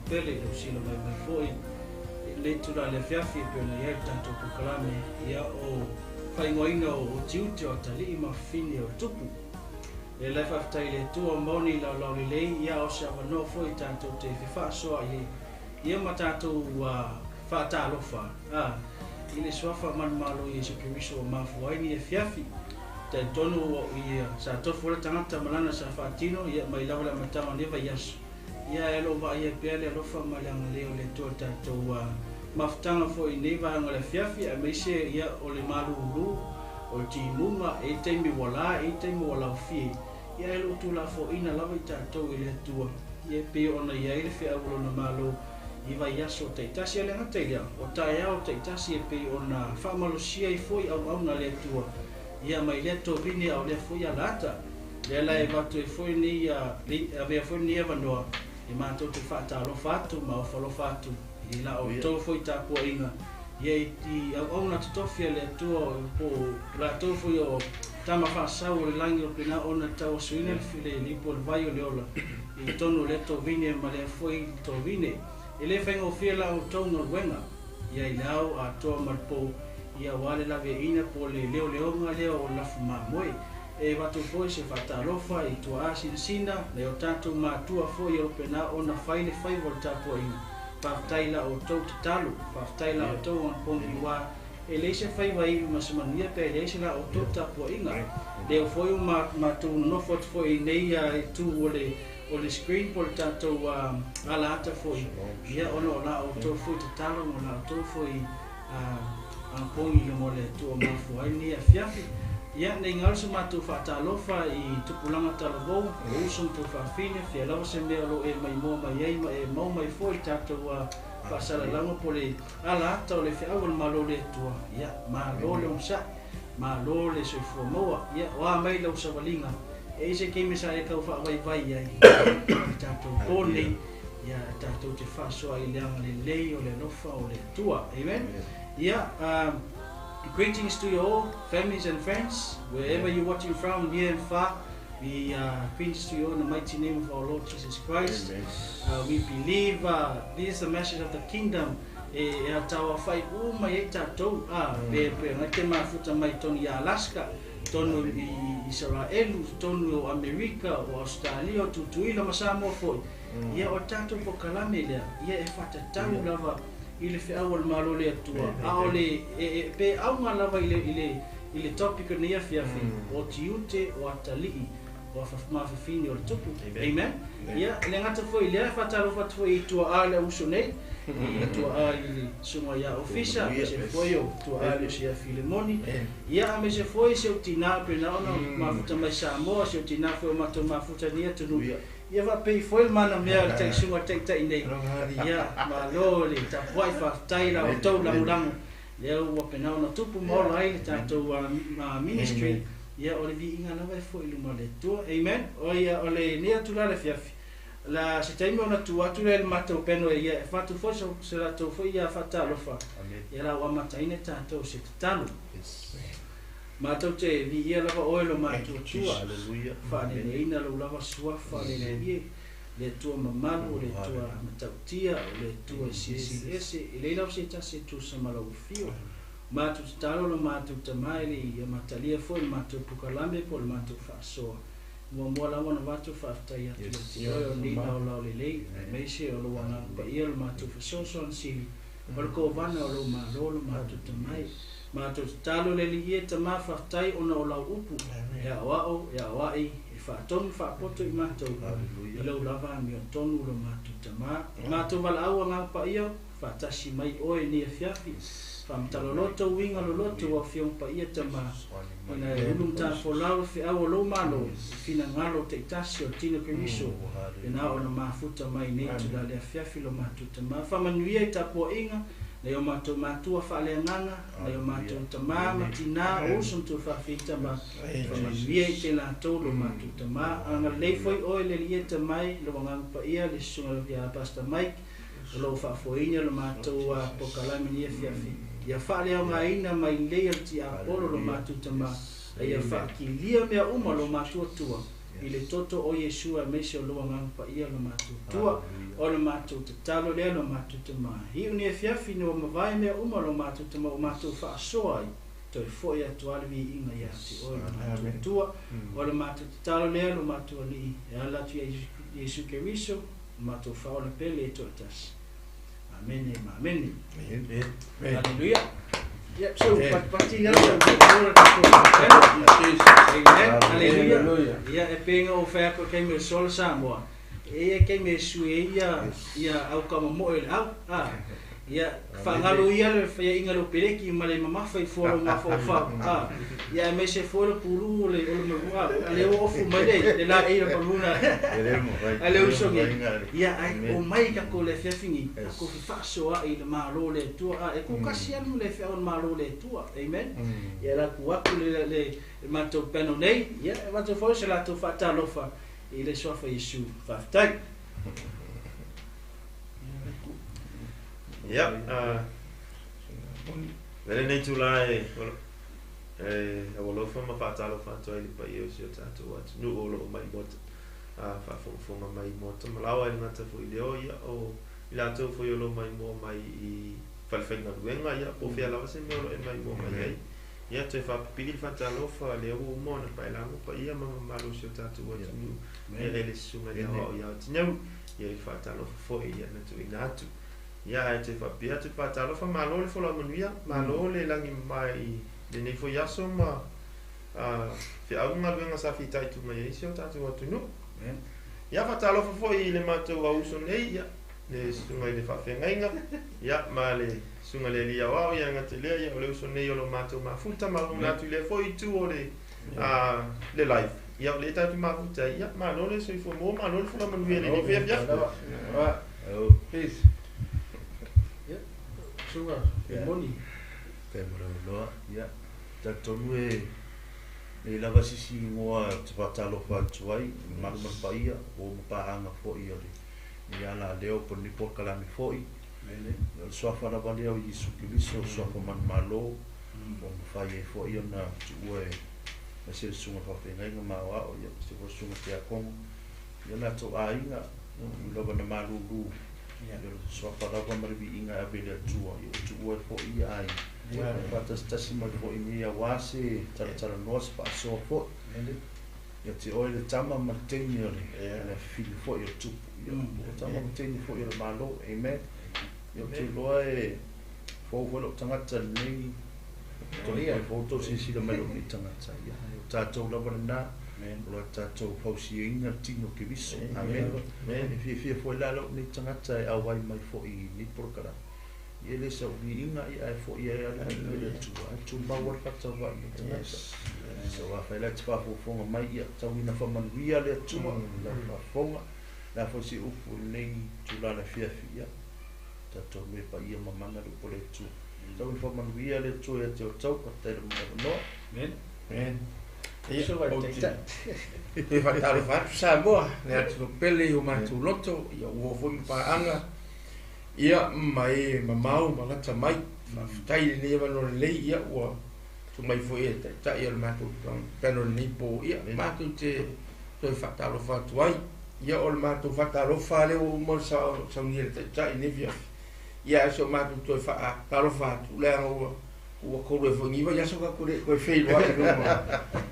pele do silo mai foi le tura le fiafi pe na ia tanto pukalame ia o faingoina o tiuti o tali ma fini o tupu e le fafta ile tua moni la la le ia o sa no foi tanto te fa so ia matato wa fa ta lofa ile swafa man malo ia se kemiso ma foi ni fiafi te tono o ia sa to fora tangata malana sa fatino ia mai la la matama ne va yas ia elo va ia pele lo fa malanga leo le tota to maftanga foi ne va ngale fiafi a meise ia o le malu lu o timunga e temi wala fi ia elo tu la fo ina la vita to ile tua ia pe ona ia ile fi avulo na malo i va yaso te tasi le ngata ia o tai au te tasi e pe ona fa malusia i foi au na le tua ia mai le to vini au le foi alata le la e vatu e foi ni ave foi ni evanoa e mato te fata lo fatu ma o falo fatu i la o to foi ta po inga ye ti au na to fia le tua po la to foi o tama fa sa o langi o pina ona ta o suina file li po vai o leola i tonu le to vini ma le foi to vini e le fengo fia la o to no wenga ia ilau a toa malpo ia wale la ve ina po le leo nga leo o la fuma moi e watu foi se fatalofa i tua sina le o tatu matua foi o pena ona faile fai volta po ina partaila o tau talo partaila o tau on pon iwa e leise fai vai masamania pe leise la o tau tapo ina le foi ma tu no fot foi nei tu ole screen por tanto ala ata foi ia ono la o tau foi talo ona o tau foi a pongi le mole tu o mafu ai ni afiafi ia nei ngalso matu fatalofa i tupulanga talavo o usum tu fafine fia lawa se mea lo e mai mo mai ai e mau mai foi tato fasala lango pole ala ata o le fia awal malo le tua ia malo le umsa malo le soifua moa ia wa mai lau sawalinga e se kemi sa e kau wha vai ai tato pole ia tato te faso ai leanga le lei o le lofa o le tua amen ia greetings to you all, families and friends, wherever you're watching from, near and far. We greetings to you in the mighty name of our Lord Jesus Christ. We believe this is the message of the kingdom. Tawa fai mai tatou pe ngate mafuta mai tonu ya Alaska, tonu i Israel, tonu o America, o Australia, tutuila masamo foi. Ia o tatou po kalame lea, ia e fata tau lava ile fe awal malo le tua aole pe au nga lava ile topic ni ya fiafi o tiute o atali o fa fini o tupu amen ya le ngata foi le fa talo fa foi tua ale usone tua ale suma ya ofisa se foi o tua ale se filemoni ya me se foi se utina pe na ona mafuta mai samo se utina foi mato mafuta ni tunu ia va pei foi mana mea te sunga te nei ia malole ta vai fa taila o tau la mulango leo wa pena na tupu mo lai ta to ministry ia o le vi inga na vai foi lu male to amen o ia o le ne tu la fiafi la se taimo na tu atu le mata o peno ia fa tu fo se la to foi ia fa ta lo fa ia la wa mata ine ta to se talo Matau te vi ia lava oilo matua tua. Hallelujah. Whane ne ina lo lava sua whane ne ie. Le tua mamalu, le tua matautia, le tua CCS. Le lau se ta se tu samala ufio. Matu talo lo matu tamaili ia matalia foi matu pukalame po le matu whaasoa. Mua lawa na watu whaatai atu te oio ni nao lau le lei. Meise o lo wana pa ia lo matu whasoso ansili. Walko vana o lo malolo matu tamai. Mato talo le liye tama fatai ona o lau upu ya wao ya wai e fa tonu fa poto I mato I lau lava mi o tonu lo mato tama mato val awa nga pa ia fa tashi mai oe ni fiafi fa mtaloloto winga loloto wa fiong pa ia tama ina ulum ta folau fi awa lo malo fina ngalo te tashi o tino kemiso ina ona mafuta mai ne tu la le fiafi lo mato tama fa manuia tapo inga le o mato matua fa le nganga le o mato tama matina o sun tu fa fita ma ma vie te la to lo mato tama anga le foi o le lie tamai lo ngang pa ia le sunga ya pasta mai lo fa foinya lo mato a pokalami ni fiafi ya fa le nga ina mai le ti a polo lo mato tama ya fa ki lia me uma lo mato tua ile toto o Yeshua meshe o lo ngang pa ia lo mato tua o lo mato te talo le lo mato te ma hi uni fiafi no mavai me uma lo mato te ma o mato fa soai to foi atual vi inga ya ti o lo mato tua o lo mato te talo le lo mato li e ala tu Yesu Keriso mato fa o le pele to tas amen amen hallelujah. Yep, so partilha hallelujah. Ia e penga o fea ko kei me sol Samoa. E kei me sue ia au kama mo ele au ia fangalo ia le fea inga lo pereki ma le mama fai folo ma fo fa ia me se folo pulu le o le o fu mai le la e pa luna ale o so ia ai o mai ka ko le fea fingi ko fa so a ile ma lo le tu e ko kasi anu le fea on ma lo le tu amen ia la ku aku le ma to peno nei ia ma to fo se la to fa ta lo fa ile so fa Yesu fa tai. Yep. Vele nei tu lai awolofa ma fatalo fato ili pa iyo si o tato wat nu olo mai mot fa fonga mai mot malawa ili ngata fu ile o ia o ila to fu yolo mai mo mai falfainga luenga ia po fea lava se meolo e mai mo mai ai ia te fa pili fa talofa le u mo na pa la pa ia malo se tatu wa tu ia le sunga ia o ia tinau ia fa talofa fo ia na tu inatu ia te fa pia te fa talofa malo le fo la monia malo le langi mai le ne fo ia so ma fe au nga luenga sa fi tai tu mai se tatu wa tu no ia fa talofa fo i le mato wa uso nei ia le sunga le fa fengainga ia ma le sunga le lia wa ia nga te le ia o le uso nei o lo mato ma futa ma una tu le foi tu o le le life ia le tatu ma futa ia ma lo le so fo mo ma lo fo la man vi le via via please sunga moni pe mo ia ta tonu e lava sisi ngoa te patalo fa tuai ma pa ia o pa anga fo ia ia la leo por ni por kala mi foi el sofa la valeo i su kiviso sofa man malo o fa ye fo ia na tuwe na se sunga fa fe ngai ma wa o ia se fo sunga te akong ia na to ainga lo ba na malu lu ia sofa la ba mari inga abele tuwa ia tuwe fo ia ai ia pa ta sima fo ia wase tara nos pa so fo ia te oile tama mateni le fili fo ia tupu tama mateni fo ia malo amen ia te loa fo lo tangata nei to ia fo to si le malo ni tangata ia tatou lava na lo tatou fausi inga tino ke viso amen fi fo la lo ni tangata au vai mai fo i ni porkara ia le sa ui inga ia fo ia le tu ma wa fakta va ni tangata so wa fa la tfa fo fo mai ia tau ina fa man via le tu la fo la fo si upu nei tu la fia tatou me pa ia mamanga lu pole tu tau fa man via le tu e te tau pa te no men ia so vai te e fa talo fa sa boa le atu pele o ma tu loto ia o fo pa anga ia mai mamau malata mai fa tai ni va no le ia o tu mai fo e ta ia ma tu pelo ni po ia ma tu te fa talo fa tuai ia o ma tu fa talo fa le o mo sa ni ta ni via ia so ma tu fa talo fa tu le o ko le fo ni va ia so ka ko fe lo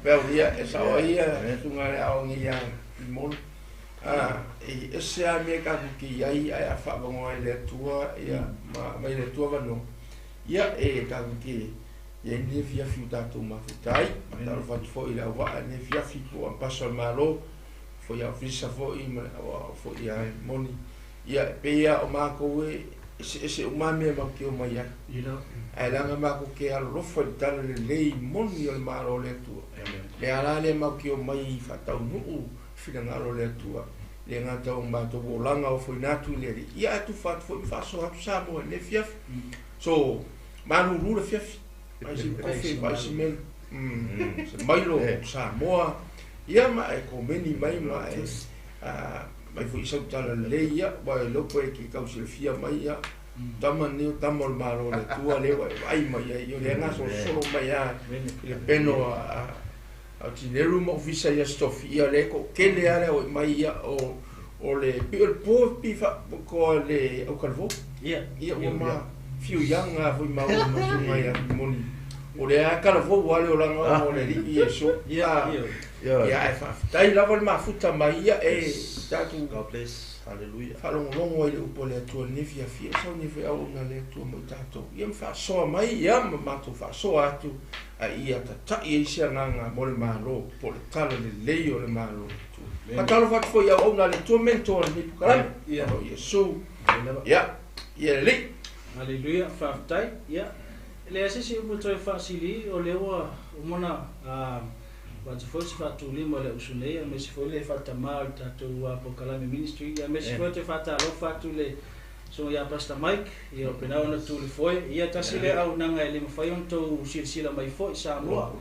pero ia esa ia tu ngale au ni ia mo e se a me ka ki ai a fa ba mo le tua ia ma le tua va no ia e ka ki ia ni via fiuta tu ma futai talo fa fo ila wa ni via fi ko passo malo fo ia visa fo i fo ia moni ia pe ia o ma ko ese o ma me ma ki o mai ai langa ma ko ke alo fo tala le lei moni o ma ro le tu le ala le ma ki o mai fa tau nu fina ngalo le tu le ngata o ma to langa o fo na tu le ia tu fa fo so ha sa mo le fiaf so ma nu ru le fiaf ai si kofi ai si mel mai lo sa mo ia ma e ko meni mai ma e mai fo isa tala le ia ba lo po e ki kausi fia mai ia tama ni tama malo le tua le ai mai io le nga so solo mai ia le peno a tineru mo visa ia stofia le ko ke le ale o mai ia o le pil po pifa ko le o calvo ia o ma fiu yanga foi ma o mai moni o le calvo wale o langa o le ia so ia e fa tai lava ma futa mai ia e tatu God bless hallelujah falong longo ile upole tu ni fia so ni fia o na le tu mo tato ia fa so mai ia ma tu fa so atu a ia ta ia sia nga mo le malo po le talo le leio le malo tu pa talo fa fo ia o na le tu mentor ni kala ia o yesu ia le hallelujah fa tai ia le asisi mo to fa sili o le o mona wa te fosi fa tu limo le usune me si foi le fa tamal tatu apokalame ministry ya me si foi te fa ta lo fa tu le so ya pastor Mike ia pena ona tu le foi ia tasile au nanga le mafai on to silsila mai foi sa mo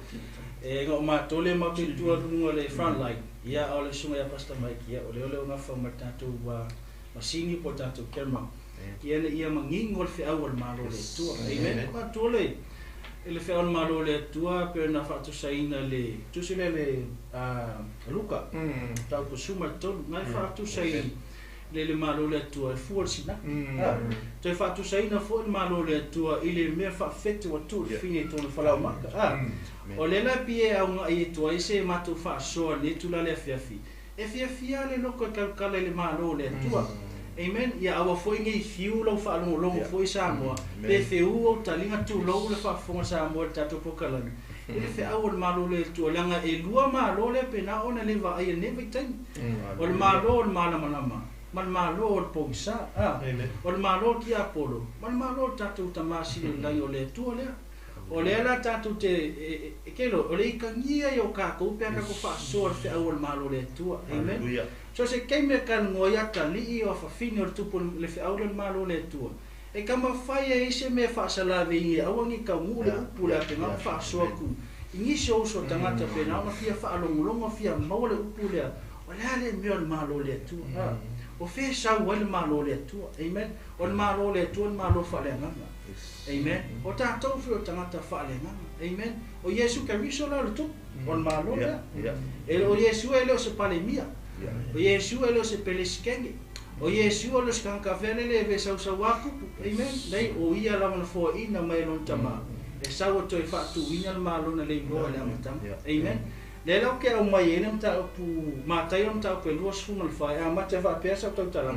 e ngo ma to le ma tu tu le front line ia ole sunga ya pastor Mike ia ole nga fa ma tatu wa masini po tatu kerma ia mangingo le fa au ma lo le tu amen ko tu le ele fe on malo le tua pe na fa tu saina le tu sile le Luka tau ko suma to ngai fa tu sai le malo le tua e fuol sina te fa tu sai na fuol malo le tua ile me fa fete wa tu fine to le fala maka o le la pie a un ai tua ise ma tu fa so le tu la le fiafi e fiafi ale no ko kala le malo le tua amen ya awa foi ngai fiu lo fa lo foi sa mo pe feu o talinga tu lo le fa fo sa mo ta to pokala ele fe awol malo le tu langa e lua malo le pena ona le va ai ne vitain o malo mana man malo o poisa o malo ki apolo man malo tatu tamasi le ngai o le tu o le la tatu te kelo o le kangia yo ka ko pe ka ko fa so fe awol malo le tu amen so se keme kan ngoya tali o fa fini o tu le fe awol malo le tu e kama fai e se me fa sala ve awangi ka mule upula pe nga fa so ku ingi so tangata pe na fia fa longo fia mole upula wala le me malo le tu o fe sa wal malo le tu amen o malo le tu malo fa le nga amen o ta to fio tangata fa le nga amen o yesu ka riso la tu o malo le e o yesu ele se palemia o yesu ele se peleskenge o yesu o los kan kafele le ve sa waku amen dai o ia la fo ina mai non tama e sa o to fa tu ina malo na le go la matam amen le lo ke o mai ene mta pu mata yo mta pe lo sfu mal fa ya mata va pesa to tala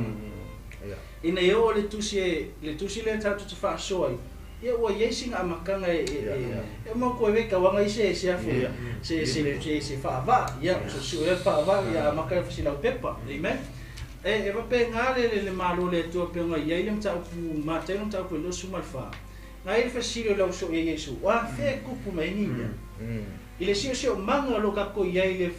ina yo le tusi le tatu te fa soi ye o yesing amakanga e mo ko ve ka wanga se afu se fa va ya so fa va ya makanga fa sila pepa amen e va pe ngale le malo le to pe nga ye le mta pu mata yo mta pe lo sfu mal fa ngai fa sila lo so ye yesu wa fe ku pu mai ni ile si o manga lo ka ko ia ile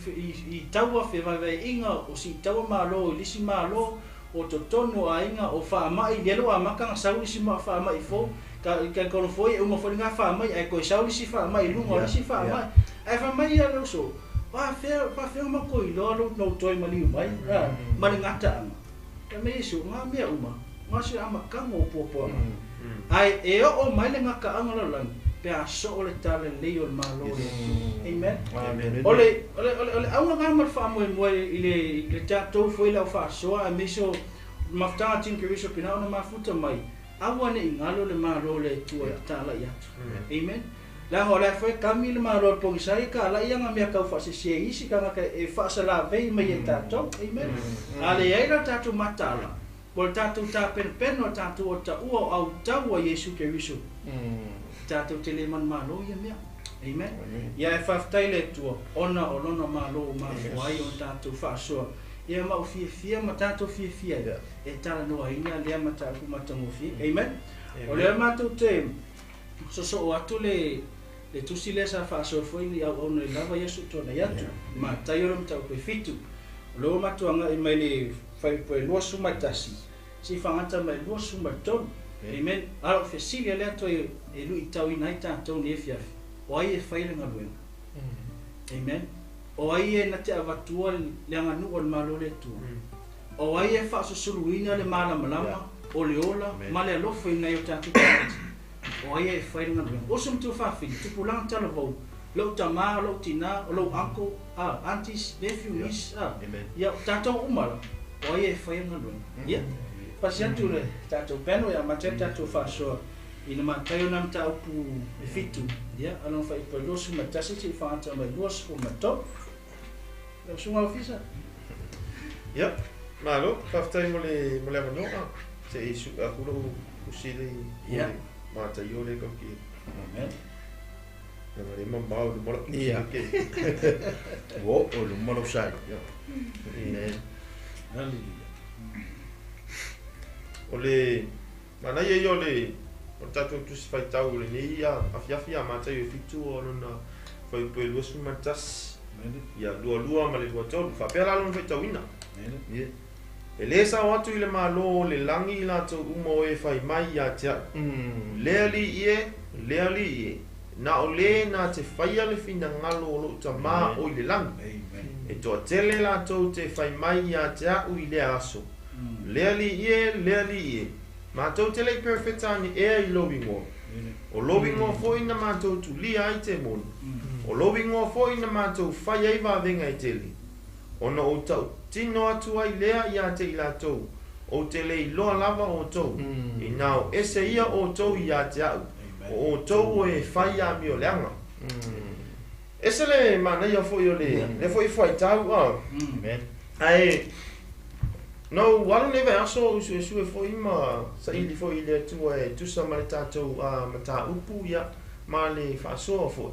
I taua fe vai inga o si taua malo ile si malo o to tono a inga o fa mai le lo amaka sa uli si ma fa mai fo ka ko foi uma foi nga fa mai ai ko sa uli si fa mai lu mo si fa mai ai fa mai ia lo so pa fe ma ko lo no toi mali mai ma ngata ka me so nga me uma ma si amaka mo popo ai e o mai le ngaka anga lan pe a so le tale le o malo amen ole aunga gamal fa mo ile le tato foi la fa so a miso mafta tin ke riso pina ona mafuta mai awane ingalo le malo le tu tala ya amen la hola foi kamil malo po sai ka la yang me ka fa se isi ka ka e fa sala ve mai tato amen ale ira tato matala por tato ta pen no tato o ta o au tawa yesu ke riso tato tele man malo ya mea amen ya fa taile tu ona malo ma wai on tato fa so ya ma fia ma tato fia e tala no ina le ma tato ma tango fia amen o le ma tu te so atu le tu sile sa fa so foi ni au ona lava yesu to na yatu ma tayo ma tato fitu lo ma tu anga mai le fai po lo su matasi si fa anta mai lo su maton amen alo fesilia le to e lu itau ina tato ni fia o ai e faile nga luenga amen o ai e na te avatua le anga nu o malo le tu o ai e fa so suluina le mala malama o le ola ma le lofo ina yo tatu o ai e faile nga luenga o sum tu fa fi tu pulang tala vo lo tama lo tina lo uncle aunties nephew niece ya tato umala o ai e faile nga luenga ya pasiatu le tato peno ya mateta tu fa so ina matayo nam ta pu fitu ya alon fa ipo lo su matasi ti fa anta ma lo su mato lo su ma ofisa ya malo paftai mole mano se isu akuro usile ya matayo le ko ki amen ya mare mamma o mo ya ke wo o lo mo lo sai amen hallelujah ole mana ye yo le o tatu tu se fai tau le ni ya afia mata yo fitu o na foi po lo su matas ya lua ma le to fa pela lo fai tau ina ye ele sa watu ile malo le langi la to umo e fai mai ya tia leali ye na ole na te fai ale fina ngalo lo tama o ile lang e to tele la to te fai mai ya tia u ile aso leali ye ma to tele perfecta ni e loving o loving fo ina ma to tu li ai te mon o loving fo ina ma to fai ai va venga i tele ona o tau tino atu ai lea ia te ila to o te le loa lava o tou i nao ese ia o tou ia te au o tou e whai a mi o leanga ese le mana ia foi o le foi tau ai no walu neve aso usu e foi ma sa ili foi le tua e tusa ma le tatou mata upu ia ma le whaasoa foi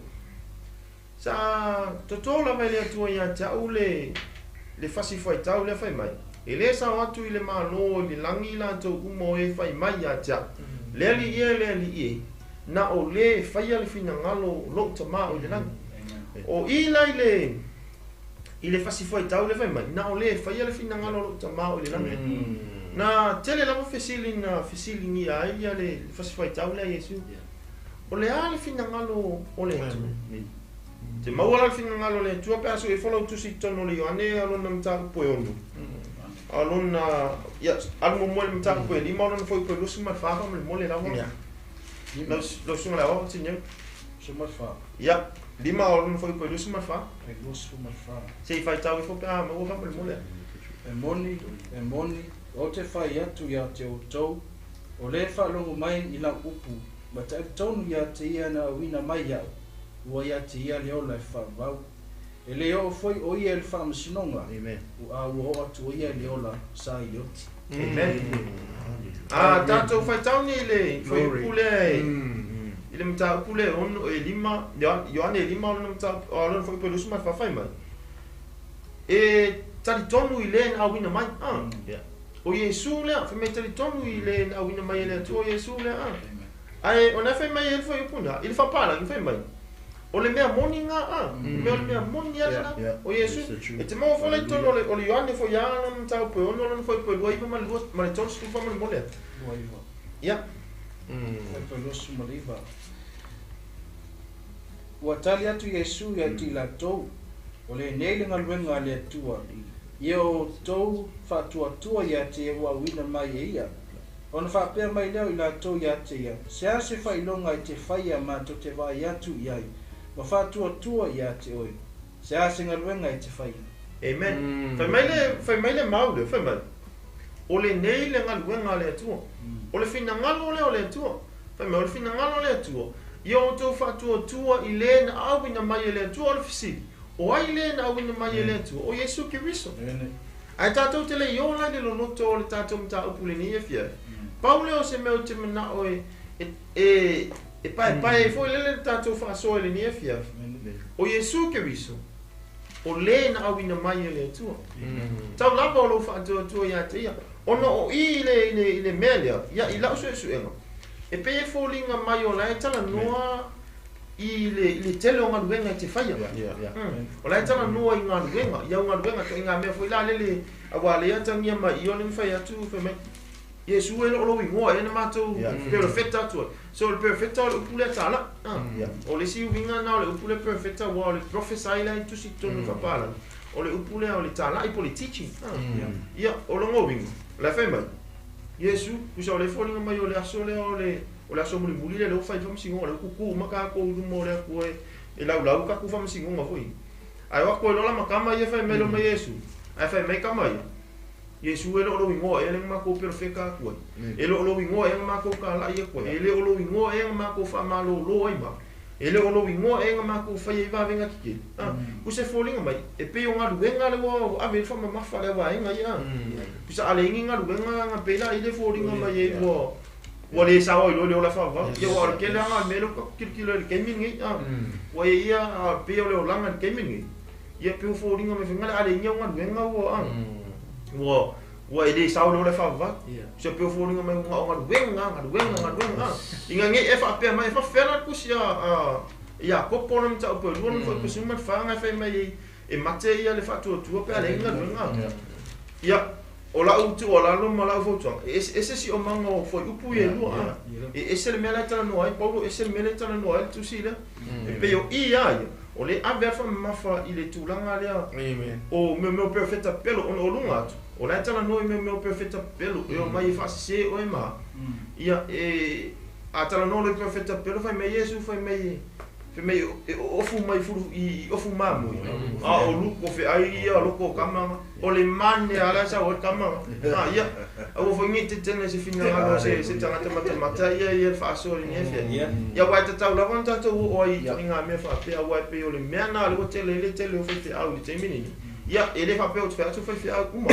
sa totola mai le tua ia te au le fasi foi tau le fai mai e le sa watu i le mano le langi la tau umo e fai mai ia te le li ie na o le fai ale fina ngalo lo tama o le langi o ila i le fasi foi tau le fai mai na o le fai ale fina ngalo lo tama o le langi na tele lava fesili ni ai ia le fasi foi tau le Yesu o le ale fina ngalo o le atu te mawala fina ngalo le tua pe aso e follow tu si tono le ane alona mta po onu alona ya almo mo le mta po li mo non foi po lusi ma fa mo le lavo lo sunga la o tinha suma fa ya lima alona foi po lusi ma fa e lusi ma fa sei fai tau fo pa mo fa mo le e moni o te fai atu ia te o tou o le fa longo mai i la upu ma te tonu ia te ia na wina mai ia ua ia te ia le ola e whaavau. E le o foi o ia le whaamasinonga. Amen. Ua ua atu o ia le ola sa i oti. Amen. Tātou whai tauni le foi upule i le mta upule ono e lima, Ioane e lima ono mta ono foi pe lusu mai whawhai mai. E tali tonu i le na awina mai. O Yesu lea, whamei tali tonu i le na awina mai le atu o Yesu lea. Ai, ona whai mai e foi upuna, i le whapala ki whai mai. O le mea moni nga me o le mea moni ala o Yesu e te mau fole tono o le Ioane fo ia na mtau pe ono lana foi pe lua iwa ma le tonu stufa ma le mole Lua iwa ia foi pe lua su ma le iwa ua tali atu Yesu i atu i la tou o le nei le ngaluenga le atua i o tou whaatua i ate e ua wina mai e ia ona whaapea mai leo i la tou i ate ia se a se whailonga i te whaia ma to te vai atu i ai ma whaatua ia te oi. Se a singa luenga i te whai. Amen. Whai mai le maule, whai mai. O le nei le ngaluenga le atua. O le fina ngalo le o le atua. Whai mai, o le fina ngalo le atua. Ia o tau whaatua i le na awina mai le atua o le fisili. O ai le na awina mai le atua. O Yesu ki riso. Ai tātou te le iola le lonoto o le tātou mta upule ni e fia. Paule o se meo te mana o e pai foi lele tātou whaasoa le ni e fia. O Yesu ke riso. O le na awina mai le atua. Tau lapa o lo whaatua ia te ia. Ono o i le mea lea. Ia i lau su enga. E pe e fōlinga mai o lai tala noa i le tele o ngā luenga i te whaia. O lai tala noa i ngā luenga. Ia o ngā luenga to i ngā mea foi la lele awa le atangia mai i o le mwhai atu whai Yesu e lo ingoa e na mātou perfecta atua. So le perfecta o le upule atala. O le si uvinga na o le upule perfecta wa o le profesai lai tusi tonu whapala. O le upule o le tala i po le teaching. Ia, o lo ngovinga. La whai mai. Yesu, usa o le wholinga mai o le aso le o le aso muli muli le whai whamsingonga. Le kuku maka ko udumo le aku e lau ka ku whamsingonga fui. Ai wako e lola makama ia whai mai lo mai Yesu. Ai whai mai kama ia. Yesu e lo ingoa e le mako perfeka ko. E lo ingoa e mako ka la ia ko. E le lo ingoa e mako fa malo lo ai ma. E le lo ingoa e mako fa ia va venga kiki. Ku se folinga mai e pe o nga luenga le wo ave fa ma fa le wa inga ia. Ku sa ale inga luenga nga pela i le folinga mai e wo wo le sa o lo la fa va. Ye wo ke la nga melo ko kilo le kemingi. Wo ia pe o le langa kemingi. Ye pe o folinga me venga ale inga nga luenga wo wa ele sa o le fa va se pe folinga mai nga wenga inga nge e fa pe mai fa fera ku sia ia ko ponam ta po lu fo ku sima fa nga fa mai e mate ia le fa tu pe ale nga wenga ia o la utu o la lo mala fo tu ese si o mango fo upu e lu ese le mela tana no ai paulo ese le mela tana no ai tu si le e pe o ia o le averfa mafa i le tulanga lea o meu perfecta pelo o lunga atu o la tala noi meu perfecta pelo e o mai fase o e ma ia a tala no le perfecta pelo fai mai Yesu fai pe me ofu mai furu I ofu mamu a o lu ko fe ai ia lo ko kama o le mane ala sa o kama ia o fo ngi te tene se fina ngalo se tanga te mata ia fa so ni fe ia wa te tau la von tatu o I nga me fa pe wa pe o le mena le tele o fe te au te mini ia ele fa pe o te fa so fe au kuma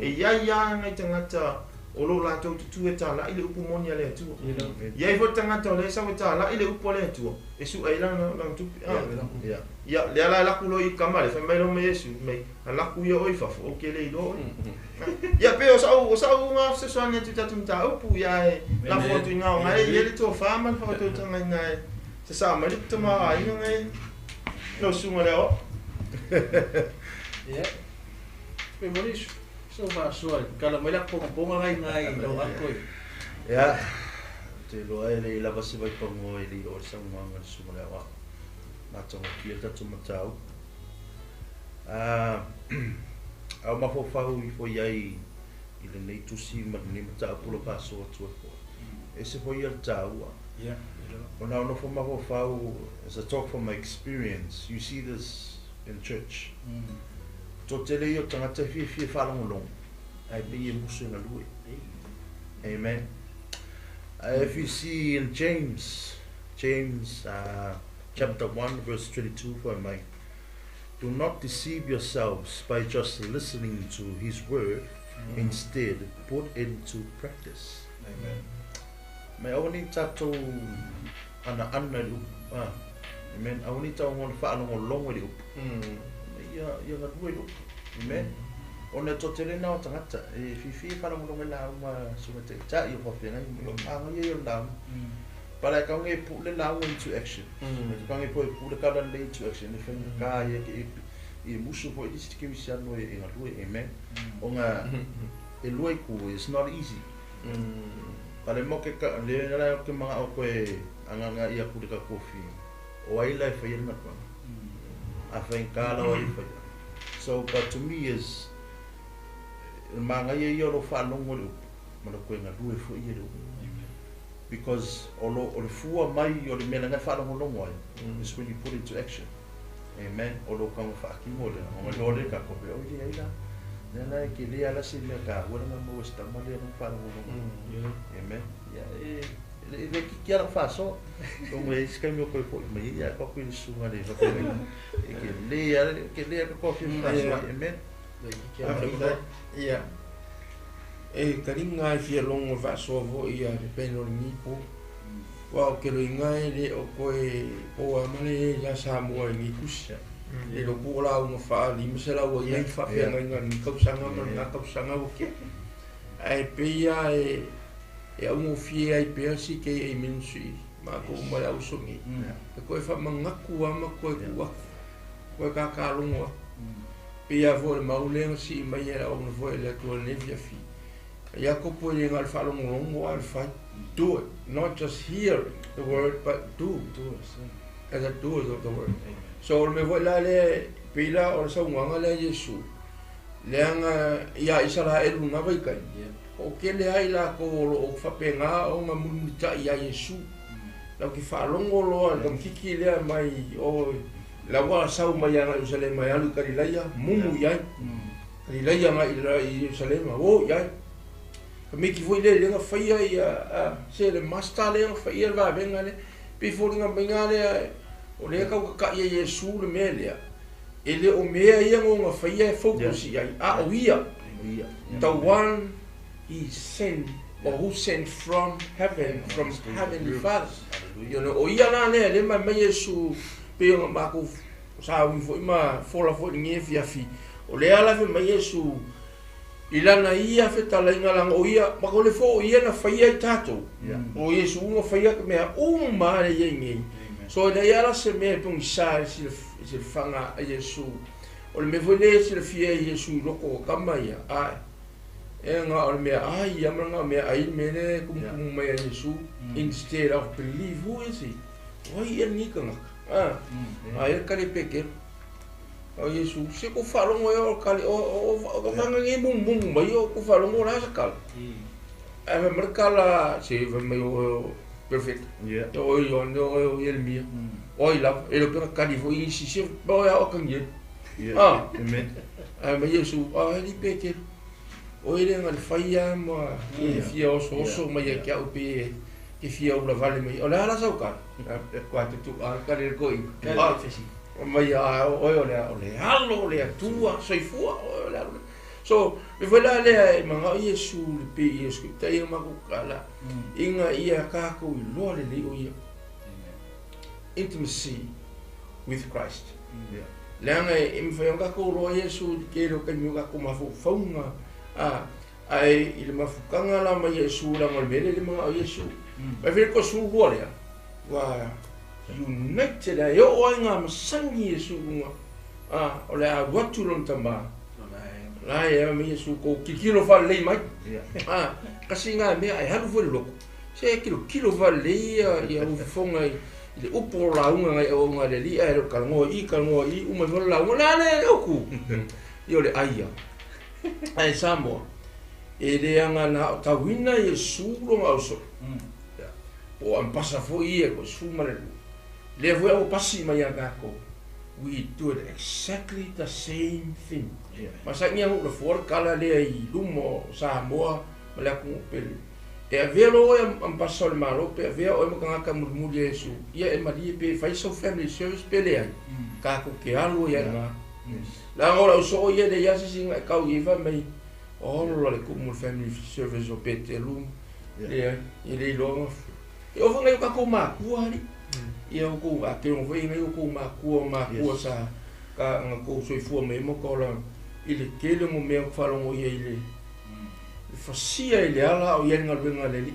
e ia ngai tanga o lo la tau tu e tala ile upu moni ale tu ia I vo tanga le sa tala ile upu le tu e su ai la tu ia le ala la kulo I kamale fa mai lo me Yesu mai ala ku ia oi fa o ke le do ia pe o sa nga se so ane tu tatu ta upu ia la foto nga ngai ele to fa man fa to tanga ngai se sa mai tu ma ai ngai no su mo le o ia pe moris so va so kala mai la ponga ngai lo ako ya te lo ele la base vai pongo ele o sa nga su mo le wa na tonga ki ta tu matau au ma fo fa I fo yai I le nei tu si ma ni matau pulo pa so tu ko ese fo ia tau ia ona no fo ma fo fa as a talk from my experience you see this in church to tele yo tanga te fi fa long ai be ye musu na lui amen if you see in James chapter 1 verse 22 for my do not deceive yourselves by just listening to his word instead put into practice amen mai oni tato ana lu amen oni tato ngon fa no longo lu ia nga lu amen ona totele na tangata e fi fa no longo la ma sumete ta I ho fe ngai mo anga ye yonda para ka ngai pu le la into action ka ngai pu le ka le into action fe ka ye I musu po dis ke wisha no e nga lu amen onga e lu ku is not easy para mo ke ka le na ke mga o ko anga ia ku ka kofi o ai la fa yer na pa a fa en kala o fa so but to me is manga ye yo lo fa longo lu ma ko nga lu fo ye lu because o le fu mai o le mena nga fa longo is when you put into action amen o lo ka fa ki mo le o le ka ko be o ye ila nana ke le ala si me ka wala mo sta ma le no fa longo amen ya le ki ara fa so o mo es ka mi ko me ya ko ko su ma le ko ke le ko fi fa so amen ia e karinga fi longo va so vo ia le peno ni po wa ke lo ingai le o ko o amale ya sa mo ni kusia le lo po la un fa li mesela o ia fa fe nga ni ko sanga na ko sanga o ke ai pe ia e un fi ai pe si ke e minsi ma ko mo la usungi ko fa mangaku ama ko ko ka longo Pia vo le mauleng si mai era o no vo le to le via fi. Ya ko po le ngal fa longo al fa do it, not just hear the word but do it. As a doer of the word. So me vo la le pila o sa nganga le Yesu. Le anga ya Israel nga vai kai. O ke le ai la ko o fa penga o nga munita ya Yesu. La ki fa longo lo al kiki le mai o la wa sau mai ana Jerusalem mai alu Galilea mumu yai Galilea mai I Jerusalem o yai me ki foi le nga faia ia se le master le faia va venga le pe foi nga venga le o le ka ia Yesu le melia ele o mea ia nga faia focus yai a o ia the one he sent or who sent from heaven from heavenly Father you know o ia na le mai Yesu pe o ma ko sa wi fo ma fola fo ngi fia fi o le ala fe mai Yesu ilana ia fe tala ngala o ia ma ko le fo ia na faia tato o Yesu ngo faia me o ma le ngi so le ala se me pung sa si fanga Yesu o le me vo le si le fia Yesu loko kamaya a e nga o me ai ya nga me ai me le kum me Yesu instead of believe who is he o ia ni kanga ai kali peke o Yesu se ko falo mo yo kali o vanga ngi bum mai o ko falo mo la sakal ave merkala se ve me o perfect. Yeah. Oi o Jeremia. Oi la e lo pera kali fo i si ba ya o kan ye. Ah, Amen. ma Yesu li peke. Oi le ngal faia ma e fia o so ma ye kia o pe ke fia o la vale me. O la la sa ka. Kwa tu ka le ko i. Kali fesi. Ma ya oi o le halo le tua soifua o le so me foi la le manga Yesu le pe Yesu tai ma ko kala inga ia ka ko i lo le o ia intimacy with Christ. Yeah. Langa im foi nga ko ro Yesu ke ro ka nyuga ko ma fu faunga ai ile ma fu kanga la ma Yesu la ma le ma Yesu ma fe ko su go le wa united ai o nga ma sangi Yesu nga o le a watu lon tamba la ya me Yesu ko kilo fa le mai kasi nga me ai halu fo lo se kilo fa le ya u fonga le upo la unga ngai o nga le li ai ka ngo i uma fo la una le oku yo le aia ai samo e le anga na ta wina Yesu lo nga so o am pasa fo i ko suma le vo o pasi mai anga ko we do it exactly the same thing. Masaknya ho le for kala le I lumo sa moa mala ku pele. E velo am pasol malo pe veo o mo ka mu Yesu. Ia e mali pe fai so family service pele ai. Ka ku ke alu ia na. La ora so ia de ia singa ka u iva mai. O le ku mu family service o pe te lum. Ia ile lo. E o vanga ka ko ma ku ali. Ia ko a te o foi ngai ko ma ku sa ka ko so fu me mo ko la ile kele mo me falo mo ia ile fasia ile ala o ia nga le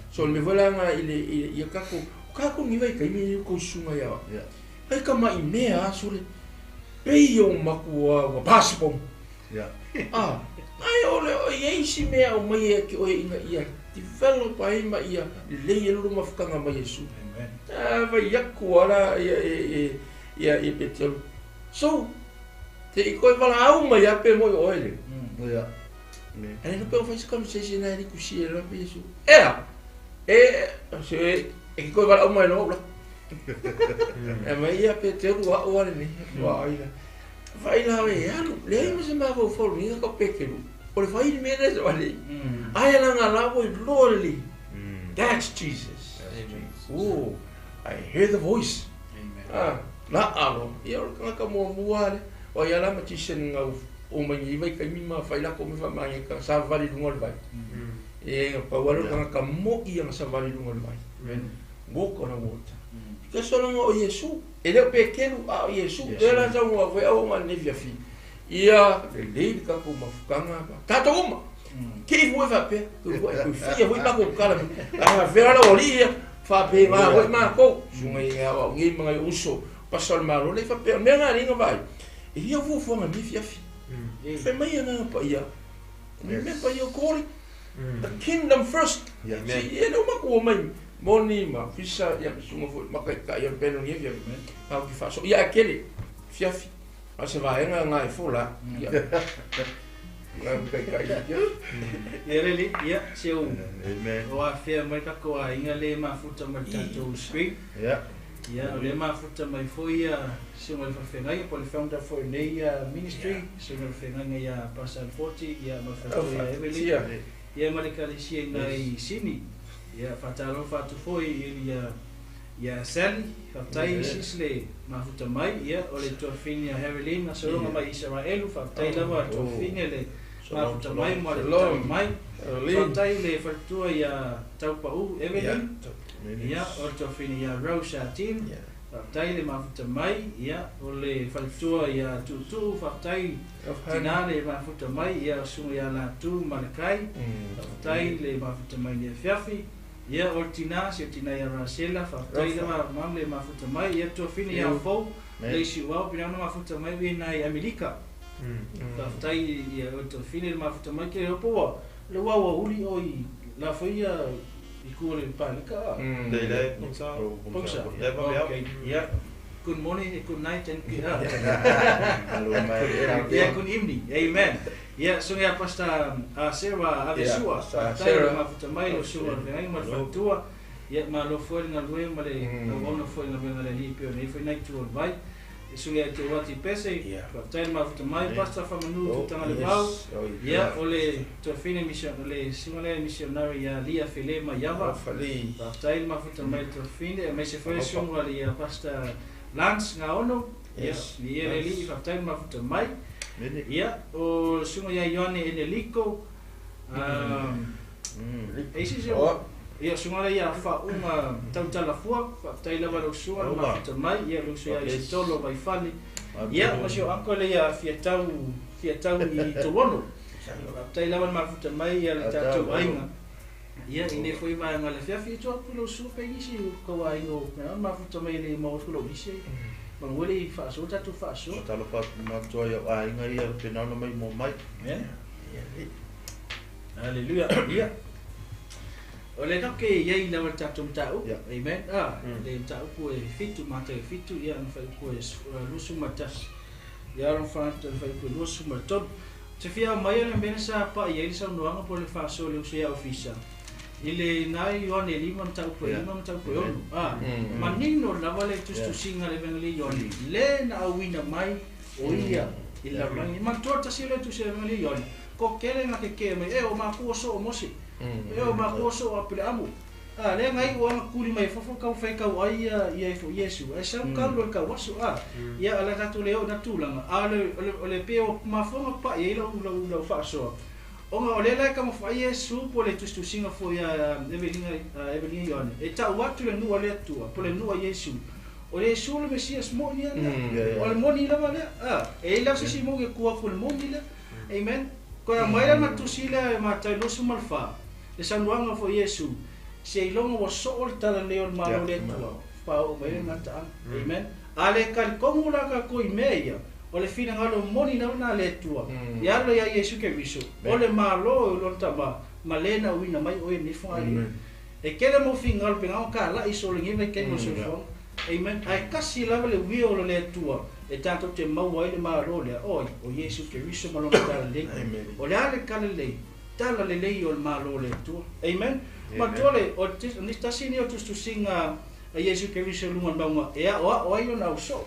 so me vola nga ile ia ka ko ni vai kai mi ko sunga ya ai ka mai mea so le peio ma ku wa passport ai ole o ia si mea o mai ke o ia develop ai ma ia le ia lu ma fukanga ma Yesu vai yaku ala ia petel so te iko vala au mai ape mo oile Yeah. ai no pe faz conversation ai ku si ela pe Yesu se iko vala au mai no la mai ia petel wa ora ni wa ila vai la ve alu le me se ma vo fo ni ko pekelu o le vai me le vale ai la nga la vo lorely that's Jesus. Oh, I hear the voice. Amen. Na alo, ia ka mo muale, o ia la matisen nga o mai vai ka mi ma fai la ko mi fa mai ka sa vali ngol vai. E pa walo ka mo ia sa vali ngol vai. Go ko na wota. Ka so no o Yesu, ele pequeno a Yesu, ela já uma vai o uma nevia fi. Ia le ka ko mafukanga ba. Tata uma. Que foi va pe? Que fia foi pa ko kala. A vera la olia. Fa pe ma ho ma ko sunga ia wa ngi ma uso pasal malo le fa pe me nga ringa vai e ia vo fo nga mi fia fi fe mai na pa ia me pa ia ko the kingdom first si e no ma ko mai moni ma fisa ia sunga fo ma ka ia pe no ia pa ki fa so ia aquele fia fi asa va nga fo la ia Really, yeah, so Amen. o a fea mai ka ko a inga le mafuta mai tatou spring. Yeah. Yeah, le mafuta mai foi a se mai fa fengai po le founder for nei ministry, se mai fengai ia Pastor 40 ia ma fa ia Emily. Ia mai ka le sia ngai sini. Ia fatalo fatu foi ia Sally, fatai sisle mafuta mai ia o le tofinia Harry na so nga mai Israel fatai lava tofinia le mafuta mai mo le mai fatai le fatua ia taupau Evelyn ia o tofinia Rosa Tin fatai le mafuta mai ia o le fatua ia tutu fatai tina le mafuta mai ia sunga ia la tu malakai fatai le mafuta mai le fiafi ia ortina se tina ia rasela fatai le mamle mafuta mai ia tofini ia fo le siwa pina mafuta mai vi na Amerika fatai ia tofini mafuta mai ke opo le wa uli oi la foia ikule panika Dele pongsa. okay yeah good morning good night and Hello, my yeah good evening amen. Yeah, so ya pasta Sarah Avesua, Sarah mafuta mai lo sua vengai ma fatua ia malo foi nga lue male ona foi nga le li pe ni foi night to vai isso ia te wati pese pa tai ma futa mai pasta fa manu tanga le mau ia ole to fine mission ole simale missionary ia lia filema yava fali pa tai ma futa mai to fine me se foi sum ia pasta lance nga ono ia ni ele li pa tai ma futa mai ia o sunga ia yone eneliko esi se ia sunga ia fa uma tala fua fa tai lava lo sunga ma futa mai ia lo ia se tolo vai fali ia o se anko le ia fiatau I tolono tai lava ma futa mai ia le tatu ainga ia ine foi vai ngale fia fito lo su pe isi ko ai no ma futa mai le mo lo isi mangole fa so tatu fa so talo fa ma toya ainga ia pena no mai mo mai Haleluya. Ia. Ole no ke ia ina wa tatu tau. Amen. Le tau ko fitu mata fitu ia no fa ko lusu matas. Ia no fa fa ko lusu matot. Te fia mai na benesa pa ia sa no anga por le fa so le usia ofisa. Ile nai yo ne lima tau ko ono. Manino na vale tu singa le venli yo le na wina mai o ia ila mai ma tota sile tu se venli yo. Ko kele na ke me o ma ko so mosi o ma ko so apre amu le ngai o ma kuli mai fofo ka fe ka ai ia fo yesu e sa ka lo ka wasu ia ala tatu leo na tulanga ole peo ma fo pa ia lo fa so o nga ole la ka mo fa yesu po le tu singa fo ia evelinga yon e ta watu le nu ole tu po le nu yesu ole yesu le mesias mo ni ole mo ni la vale e la si mo ke ku ko mo ni la amen. Kaya mai na tu sila mata lo sumalfa. Le sanwanga fo Yesu. Se ilongo wa sool tala leon malo le tua. Pa o mai na ta. Amen. Ale kal komula ka ko imeia. Ole fina ngalo moni na le tua. Ya lo ya Yesu ke viso. Ole malo lo tama. Malena wina mai o ni fo ali. E kele mo fingal penga ka la iso le ngi ke mo so fo. Amen. Ai kasi la le wi o le tua. E tanto te mau ai le malo le o Yesu ke viso malo tala le. O le ale kale le tala le le o malo le tu amen ma tole o ni sta sini o tu singa a Yesu ke viso lunga bauma e o ai na so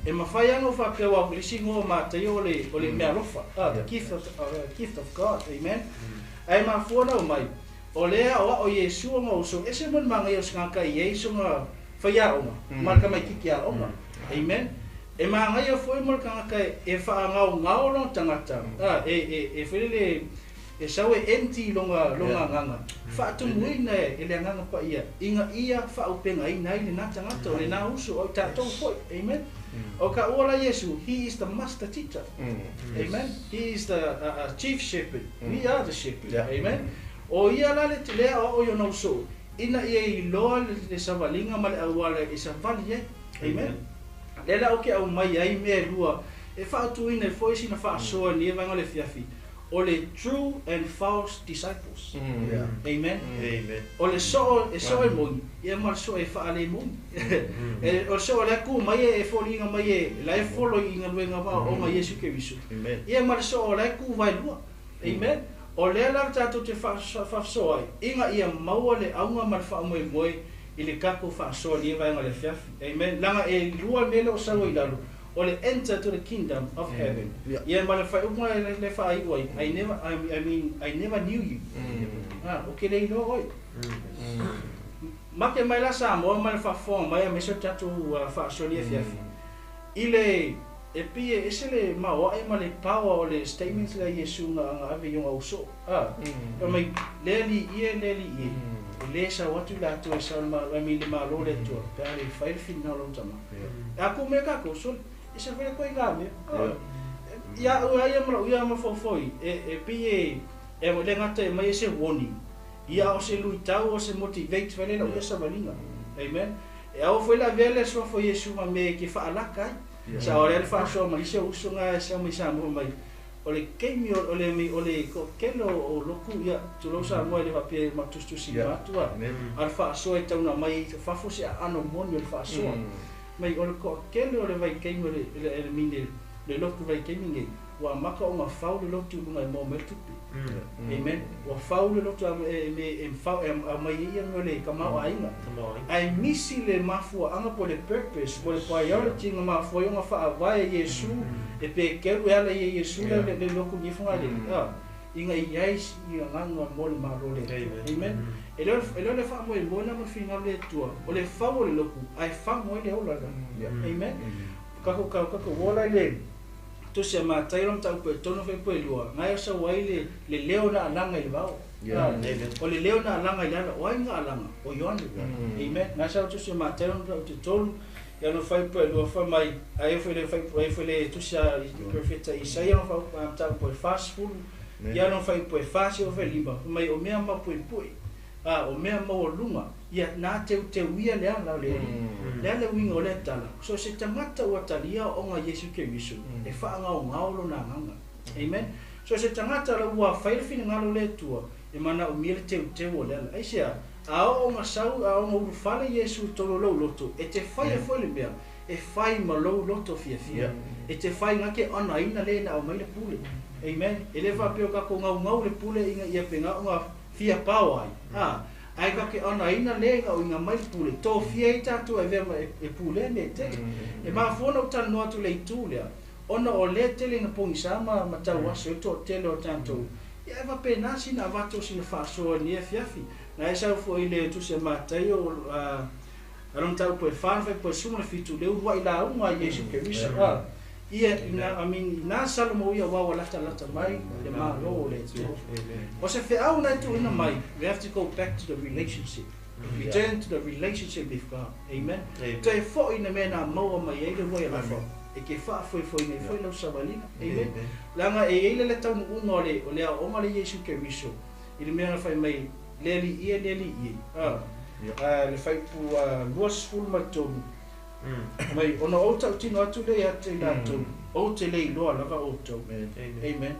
e ma fai ano fa ke wa le singo ma te o le me alofa the gift of God amen ai ma fona o mai o le o Yesu o so ese mon manga yo sanga Yesu nga fai o ma ka mai ki ya o amen. E ma ngai foi mo ka e fa ngau no tangata e fele e sawe enti longa nganga fa tu muina e le nganga pa ia fa upenga ina na tangata le na uso o ta to foi amen o ka ola Yesu he is the master teacher amen he is the chief shepherd we are the shepherd amen o ia la le o yo no so ina ia lo le savalinga mal awala e savali amen. Lela oke au mai ai me lua e fa tu ina foi sina fa so ni va ngale fiafi ole true and false disciples amen ole so e mo e mar so e fa ale mo e o so le ku mai e foli nga mai e la e folo inga luenga va o mai Yesu ke visu e mar so le ku vai lua amen ole la tatu te fa so ai inga ia mau le aunga mar fa mo ile kako fa so ni va ngale fiafi amen langa e lua mele o sa ilalu ole enter to the kingdom of heaven yeah mal fa uma le fa ai I never knew you okay they know oi ma ke mai la sa mo mal fa fo mai me so tatu fa so ni fiafi ile e pie esele ma o ai male power ole statements la Yesu nga ave yo au so mai leli le sa watu la to sa ma mi le ma lo le to pare fai final on tama aku me ka ko so isa vele ko ingame ya o ya ma foi e pie e mo le ngata mai se warning ia o se luitau o se motivate vele na sa valinga amen e au foi la vele so foi Yesu ma me ki fa alaka sa ore fa so ma se usunga sa mi sa mo mai ole kemi ole ko kelo o loku ia tu lo sa mo le papi ma tu si ma tu al fa so e tau mai fa fo se ano monio fa so mai ole ko kelo ole vai kemi le mine le loku vai kemi nge wa maka o mafau le lotu lunga mo meltupi amen wa fau le lotu me fau mai ia ngole kama wa inga ai misi le mafu anga po le purpose po le priority nga mafu yo nga fa vai Yesu e pe keru ala Yesu le loku ni funga le inga iais ia nganga mo le marole amen ele fa mo mo na mo finga le tua o le fau le loku ai fa mo le ola amen kako wola le to se matai rom tau pe tono fe pe lua ngai sa waile le leo na alanga i bao o le leo na alanga i lana o inga alanga o yonde amen ngai sa to se matai rom tau te tonu ya no fai pe lua fa mai ai foi le to se profeta Isaia no fa tau pe fast food ya no fai pe fast o fe limba mai o mea ma pe o mea ma o lunga ia na te wia le ala le winga o le tala so se tangata o talia o nga Yesu Keriso e fa nga o ngaulo na nganga amen so se tangata la ua faile fina ngalo le tua e mana o mire te o le ala ai sia a o nga sau a o nga ufale Yesu tolo lo loto e te fai foi le mea e fai ma lo loto fia e te fai nga ke ana ina le na o mai le pule amen ele va peo ka ko ngau le pule inga ia penga nga fia pawai ai ka ke ana ina le o inga mai pule to fia tatu e vema e pule me te e ma fona o tan no atu le tule ona o le tele na pongi sama ma tau aso to tele o tanto ia va pena sina vato sina faso ni fiafi na esa fo ile tu se matai o aron tau po fa po suma fitu le wa ila uma Yesu Keriso ia na salomo ia wa lata mai le ma lo le to o se fe au na tu ina mai we have to go back to the relationship return to the relationship with God amen te fo ina mena mo mai ele wo ia fo e ke fa foi ne foi lo sabalina amen langa e ele le tau unga o le o male Yesu Keriso ile mena fai mai leli ia le fai pu luas full matonu mai ona o tau tino atu le ate lato o te lei loa lava o tau amen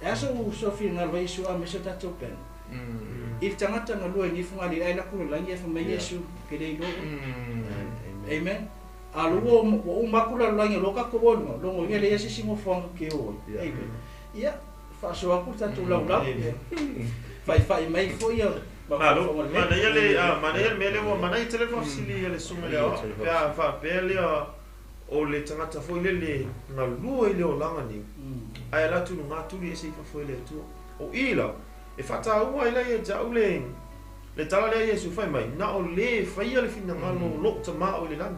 asa u sofi nga vaisu a mesa tato pen il tangata nga lua ni funga li ai la kula langi fa mai Yesu ke lei lo amen alu o makula langi lo ka ko bono lo ngo ngele Yesu singo fonga ke o amen ia fa so aku tato la fai mai foi Malo, mana ele mele wo mana i telefon sili ele sunga le fa pele o le tangata foi le na lua ile o langa ni ai la tu nga tu le sei fa foi le tu o ila e fata ua ile e jau le tala le Yesu fai mai na o le fai le fina ngalo lo ta ma o le lan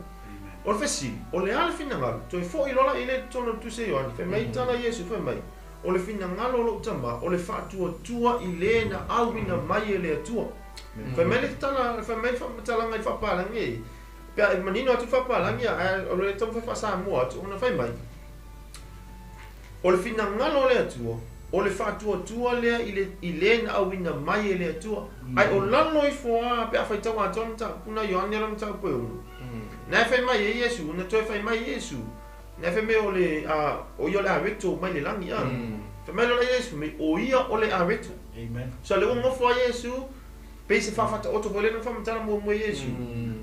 o fesi o le al fina ngalo to e foi lola ile tono tu se yo fai mai tala Yesu fai mai o le fina ngalo lo tama o le fatua tua ile na awina mai le tua fa mele tala fa mai fa tala ngai fa pala ngai pe manino tu fa pala ngai o le tom fa sa mo atu ona fa mai o le fina ngalo le tua o le fatua tua le ile na awina mai le tua ai o lano i foa pe fa tawa tonta kuna yohane lam ta po na fa mai Yesu na to fa mai Yesu na fe me ole o yo la veto mai le langi fe me le Yesu me o ia ole a veto amen so le mo fo Yesu pe se fa fata auto vole no fa mtala mo Yesu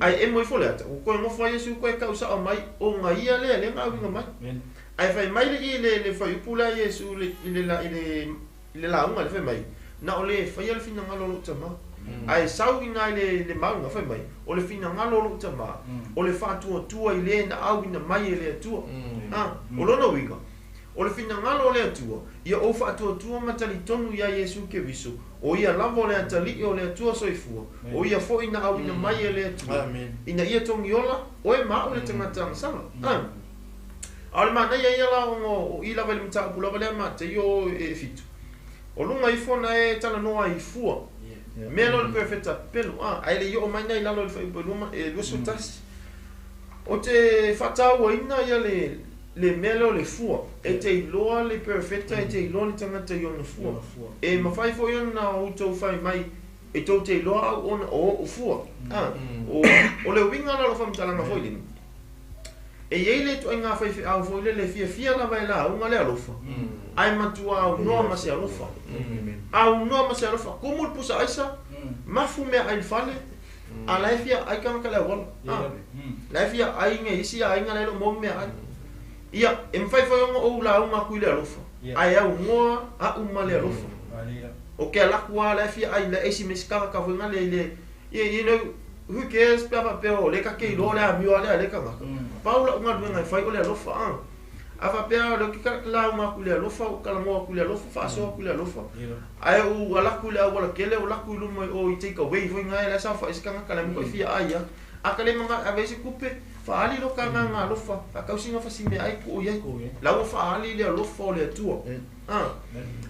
ai e mo fo le ata ko mo fo Yesu ko e causa o mai o nga ia le nga winga mai ai fa mai le fa pula Yesu le la unga le fe mai na ole fa ia le fina ngalo lo tama ai sau ina le maunga fa mai o le fina ngalo lo tama o le fatua tua ile na au ina mai le tua o lona winga o le fina ngalo le tua ia o fatua tua matali tonu ya Yesu Keriso o ia lavo le atali o le tua soifua o ia fo ina au ina mai le tua ina ia tongi ola o e ma o le tangata sanga ale mana ia la o ila vele mta pula vele ma te yo e fitu o lunga ifona e tana noa ifua melo le perfecta pelo ai le yo mai nei lalo le fa luma e lo sotas o te fatau ina ia le melo le fua e te loa le perfecta e te loa le tangata yo no fua e ma fai fo yo na o to fai mai e to te loa on o fua o le winga na lo fa mtala na foi din e ele to nga fai au foi le fia la vai la unga le alofa ai matua no ma se alofa au no ma se alofa como le pusa aisa ma fu me ai fale a laifia ai kan kala wala laifia ai nge isi ai nga le mo me ai ia e mfai o la uma ku le alofa ai au ngoa a uma le alofa o ke ala ku ala fi ai le esi meska ka vo ngale le you know who cares pa o le ka ke lo le ami o le ka ma paula ngal ngai fai o le alofa ava pea lo ki ka la uma ku le alofa o kala mo ku le alofa fa so ku le alofa ai o ala ku le wala kele o la ku lu mo o I take away vo ngai la sa fa iska kala mo fi ai ya akale manga avesi kupe fa ali lo ka nga alofa fa ka usinga fa sime ai ku ye la o fa ali le alofa o le tu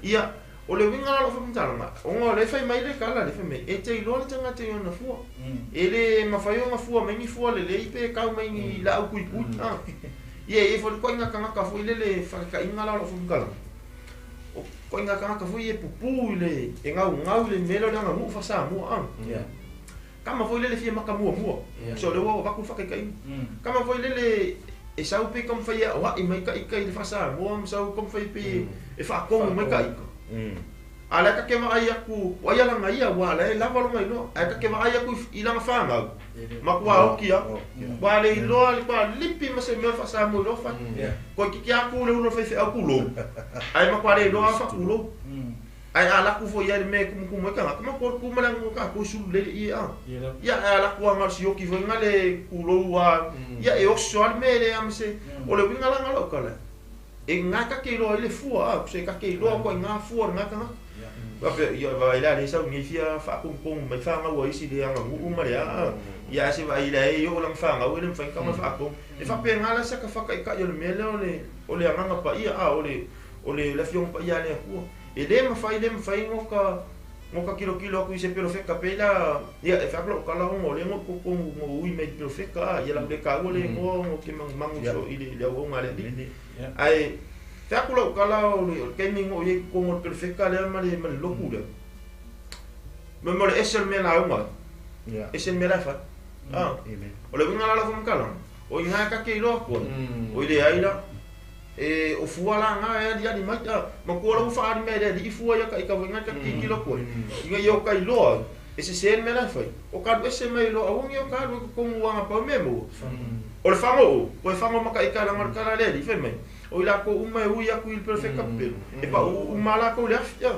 ia o le winga la fa mtala o ngo le fai mai le kala le fai e te lo le tanga te ona fu ele ma fa yo ma fu ma ni fu le le ipe ka mai ni la ku ku ye e fo ko nga ka fu le fa ka inga la fu kala o ko nga ka fu ye pupu le e nga le melo nga mu fa sa mu kama foi le fia maka mua so le wo va ku fa kai kama foi le e sau pe kom fa ya wa I mai ka le fa sa mo sau kom fa pe e fa ko mai ka ala ka ke ma ai ku wa ya la ngai wa la la va lo mai no ai ka ke ma ai ku I la fa ma ku wa o kia wa le lo le pa lipi ma se me fa sa mo lo fa ko ki kia ku le no fa ku lo ai ma kwa le lo fa ku lo ai ala ku fo ya me ku mo ka ma ko ma lang ka ku su le ya ala ku ma si yo ki fo ngale ku lo wa ya e o so al me le am se o le winga la ngalo kala e nga ka ke lo le fu se ka ke lo ko nga fu nga ka va ya va ila le sa ni fia fa ku mai fa nga wo isi de nga ma ya se va ila e yo lang fa nga wo le fa ka ma fa ko e fa pe nga la sa ka fa ka yo le me le o le nga pa ia o le la fion pa ia le ku e le ma fai ngo ka kilo ku se pero fe kapela ya e fa lo kala ngo le ngo ko ui me pero fe ka ya la de ka ngo le ngo ke mang so ile le ngo ngale di ai fa ku lo kala o ke mi ngo ye ko ngo pero fe ka le ma le locura me mo le esel me la ngo esel me la fa o le ngala la fum kala o nga ka ke lo ko o ile ai la e o fuala nga ya di mata ma ko lo fa di me di fu ya ka wenga ka ki lo ko nga yo ka lo e se sen me la fa o ka do se me lo a un yo ka do ko wa pa memo o le fango ma ka la mar ka la le di fe me o la ko uma u ya ku il perfecto pero e pa u mala ko le afia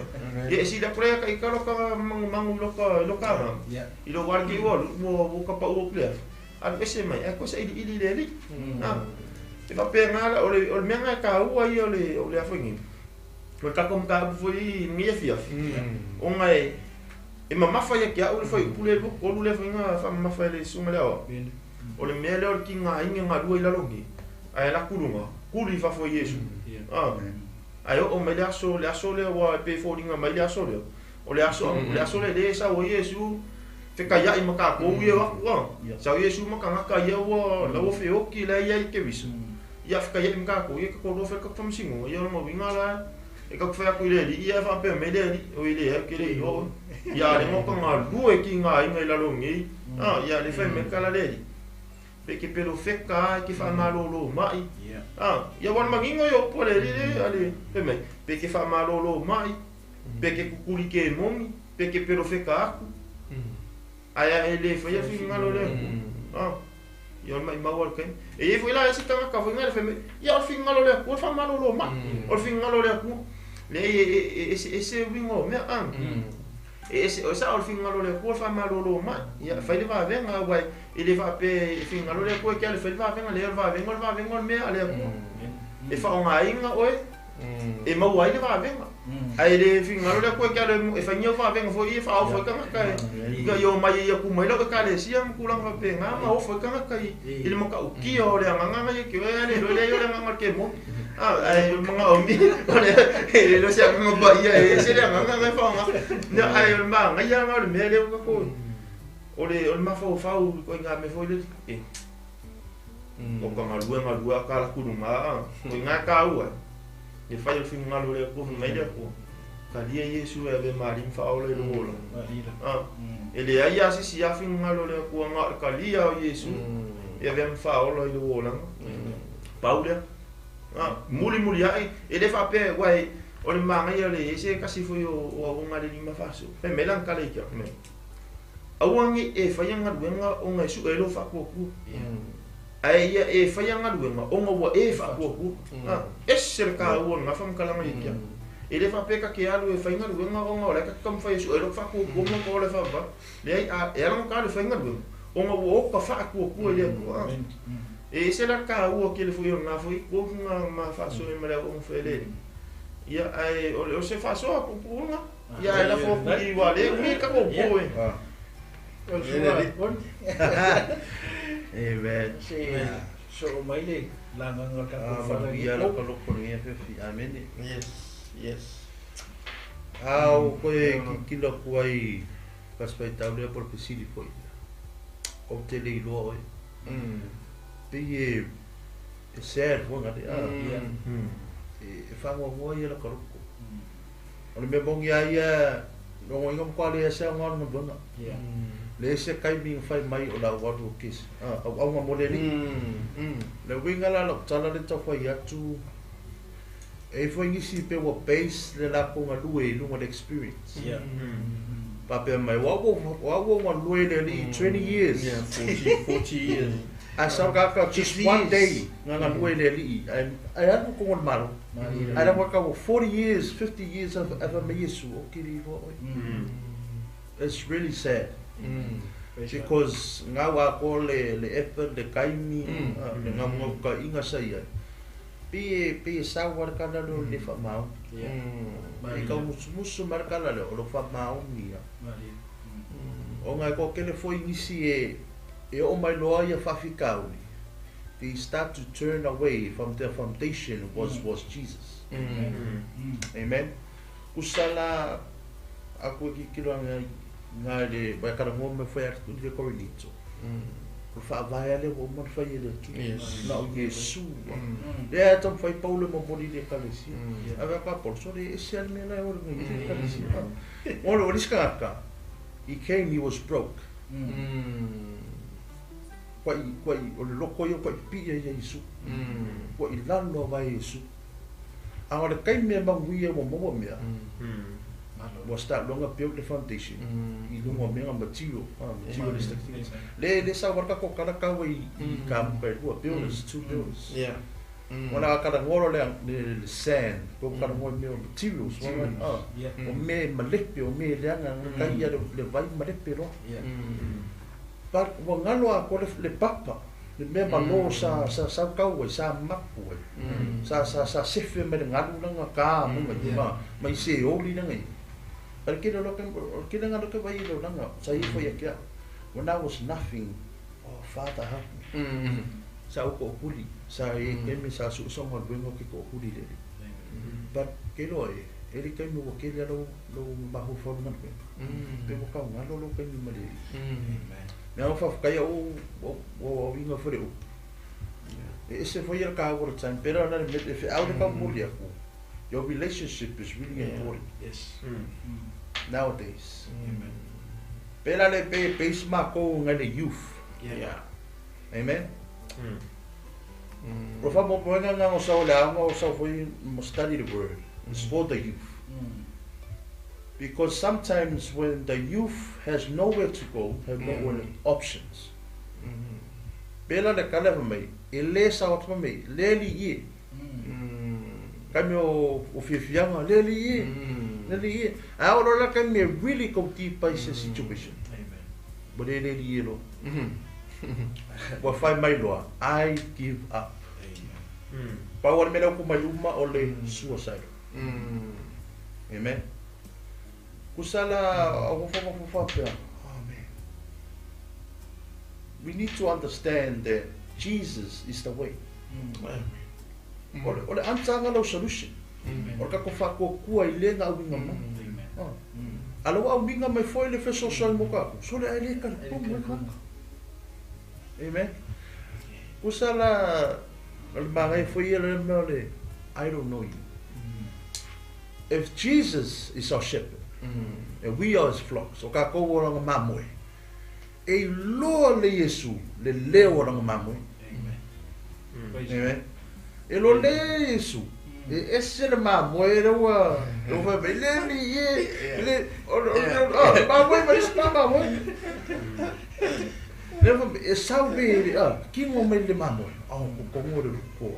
e si da pre ka lo ka mang lo ka i lo war ki mo ka pa u ple a ese me ko se ili le e fa pe ngala o le menga ka ua I o le afangi o ka kom ka foi mi fia o ngai e mama fa ya kia o le foi pule o le fa fa mama fa le suma le o le mele o ki nga inga nga dua I la longi ai la kurunga kuri fa foi Yesu ai o me le aso le wa pe fo dinga mai le aso le o le aso le sa o Yesu te ka ya I maka ko ye wa sa Yesu maka ka ya wa la o fe o ki la ya ke bisu ia fika ia mka ko ia ko do fe ko famsingo ia mo wingala e ko fa ko ile ia fa pe me le o ile ke le o ia le mo ko nga lu e ki nga inga la longi ia le fe me kala le pe ke pelo feka ki fa malo lo mai ia wan mangingo yo po le ale pe me pe ke fa malo lo mai pe ke kukuli ke momi pe ke pelo feka aku aya ele fa ia fi ngalo le ia mai mawal kan e foi la esse tanga ka foi ngale feme ia o fin ngalo le ko fa malo lo ma o fin ngalo le ku le ese wingo me ese o sa o fin ngalo le ko fa malo lo ma ia fa le va venga vai ele va pe fin ngalo le ko ke le fa venga le va venga me ale ku e fa nga inga oi e ma wai le va venga ai le fin ngalo le ko ke le e fa nyo va venga foi fa o foi ka ka yo mai ia ku mai lo ka le sia ku lang va pe nga ma o foi ka ka ile mo ka o ki o le nga ye ke le yo le nga ke mo ai mga o mi le lo sia nga ba ia e se le nga fa nga na ai ma nga ia nga le me le ko o le ma fa ko nga me foi le o ka nga lua ka la ku ma ko nga ka ua e fai o fin ngalo le ko mai le ko ka dia Yesu e be marim fa o le lo ele ai asi si a fin ngalo le ko nga ka lia o Yesu e be fa o lo lo Paula muli ai ele fa pe wai o le manga ia le ese kasi foi o ngale ni ma faso pe melan ka le kia me awangi e fai nga duenga o nga su e lo fa ko ku ai ia e fai anga luenga o nga wa e fa ku esser ka o nga fam kala ngai kia ele fa peka ke alu e fai nga luenga o nga le ka kam fai su e lo fa ku mo ko le fa ba le ai a e anga ka le fai nga luenga o nga wo ka fa ku le ku e se la ka o ke le fu nga foi ko nga ma fa so e mele o fe le ia ai o se fa so ku nga ia la fo ku di wa le mi ka ko ko e Amen. So mai le la nga ka ko fa ia la ka lo ko ni fe fi amen. Yes. Au ko e ki lo ko ai ka spai tau le por pesili ko. O te le lo e. Pe e sad wo nga e fa mo ia la ka lo ko. Ole me bong ia no ngom ko le sa ngon mo bona. Le se kai mi fai mai o la waru kis au nga modeli le winga la lo tala le to foi atu e foi ngisi pe wo base le la ko nga lue lu mo experience pa pe mai wa wa lue le 20 years 40 years asa ka just one day nga lue le li ai anu ko ngol malo ai la ka 40 years 50 years of me yesu o kiri ho it's really sad because nga wa ko le effort le kaimi le nga mo ka inga sai pe sa wa ka na lo le fa mau mai ka musu mar ka la lo fa mau ni o nga ko ke le foi ngisi e o mai loa ia fa fikau they start to turn away from their foundation was Jesus amen kusala aku ki kilo nga le ba ka mo me foi atu de Corinto por fa vai ale o mo fai ele na o Yesu le ato foi Paulo mo mori de kalesi ava pa por so de esse alme na o de kalesi o lo riska ka he came he was broke kwai o le loko yo kwai pi e Yesu kwai lalo vai Yesu agora kai me mangui e mo me was start long build the foundation I lungo menga materialistic things le sa warka ko kala ka we kam per builders two builders wana kada ngolo le sand ko kada mo materials o me malepe o me leanga ka ia le vai malepe ro but wa ngalo ko le papa le me malo sa ka we sa mapu sa sefe me ngalu nga ka mo mai se oli nga But kina nga loke vai lo nanga sai foi aqui when I was nothing oh Father help me sa ko huli sa e me sa su so mo vengo ki ko huli le but ke lo ele kai mo ke le lo ma ho fo nga pe mo ka nga lo kai mi mali me o fa kai o vinga fore o ese foi el ka over time pero na me if out ka mo dia ko your relationship is really important nowadays pela le pe sma ko nga le youth amen por favor ponga nga sa ola mo sa foi study the word it's for the youth because sometimes when the youth has nowhere to go have no options pela le kala mai ele sa o mai le li kami o fifianga le li I would like me really go deep by the situation. Amen. But then you know, well, find my law. I give up. Amen. But what made up my luma or suicide. Amen. Kusala, amen. We need to understand that Jesus is the way. Or the answer no solution. O ka ko fa ko kua I le nga winga ma. Alo au winga mai foi le feso so mo ka. So le ai le ka ko mo ka. Amen. Kusala al mangai foi le le I don't know you. If Jesus is our shepherd and we are his flocks, o ka ko ora nga mamoi. E lo le Yesu le le ora nga mamoi. Amen. E lo le Yesu esse le mamoi wa o va bele ni le ma moi ma sta ma moi Never e sau be ki ngo mai le mano. Au ko ngore ko.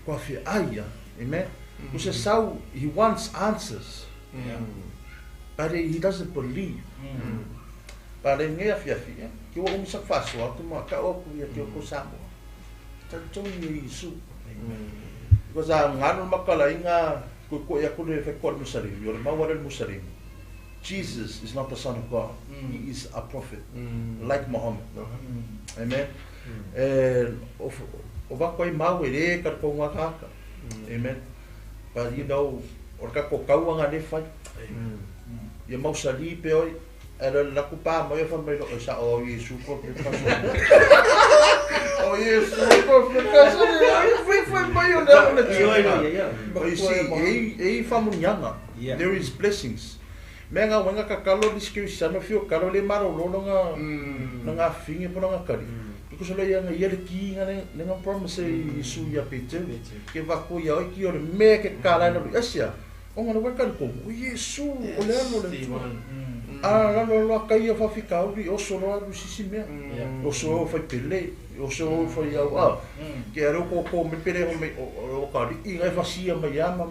Ko fi aya. Amen. Who says sau he wants answers. But he doesn't believe. But in here fi ki wo umsa faso atu ma ka o ku ya ki ko samo. Tanto ni Yesu. Because ngano makala inga ko ya ko le fe ko musarim. Yo ma wa musarim. Jesus is not the Son of God. He is a prophet, like Muhammad. Amen. And of koi mau ere ka ko ngaka. Amen. But you know, or ka ko kawanga le fai. Ye mau sali pe oi, era la kupa mo ye fa me lo sa o Yesu ko pe ka so. O Yesu ko pe ka so. Foi mai o na But you see, e fa munyanga. There is blessings. Menga wanga kakalo discussion of you kalo le maro lo nga finge po nga kali. Because lo yang yele ki nga promise Yesu ya pete. Ke va ko ya ki o me ke kala no asia. O nga no ka ko Yesu o le no le. Ah lo kai fa fika o so no du sisime. O so fa pele, o so fa ya ke ro ko me pere o ka di nga fa sia ma ya ma.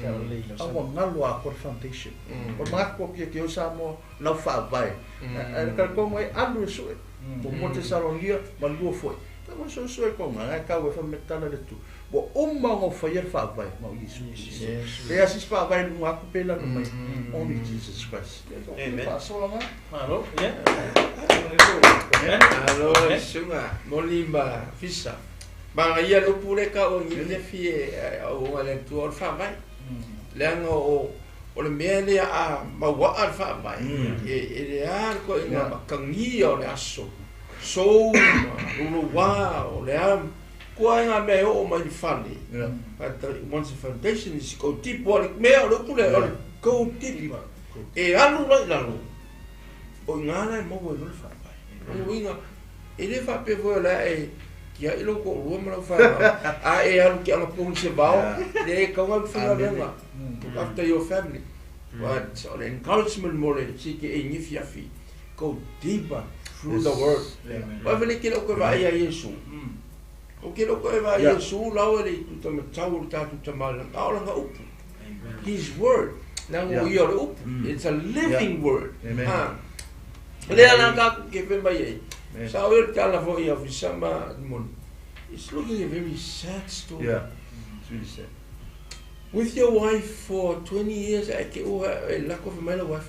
Awa ngalo a core foundation. O marco que eu chamo não fa vai. Ka como é alu so. O monte saronia malu foi. Então so é como é ka we fa metana de tu. Bo uma ngo fa yer fa vai, ma isso. E assim fa vai no aku pela no mai. Only Jesus Christ. Amen. Hello, yeah. Hello, sunga molimba fisa. Banga ia lo pule ka o ni le fie o ale tu or fa vai. Leanga o le mele a mawa alfa vai. E le ar ko ina kangi o le aso. So lo wa o le am ko nga me o mai fali. But once the foundation is go deep o me o lo pule o go deep. E anu la lo. O ngana mo wo lo fa vai. O inga ele fa pe vo la e ya ilo ko lo mo fa. A e alu ki anga pung se bao. Le ka wa fa la after your family. But so the encouragement more seek in if you go deeper through the word. But when you look at Yesu, okay, look at Yesu, lower it to the tower to Malang, all of the His word. Now we are open. It's a living word. Amen. So we're California of Samba. It's looking a very sad story. Yeah, it's really sad. With your wife for 20 years, I get a lack of my wife.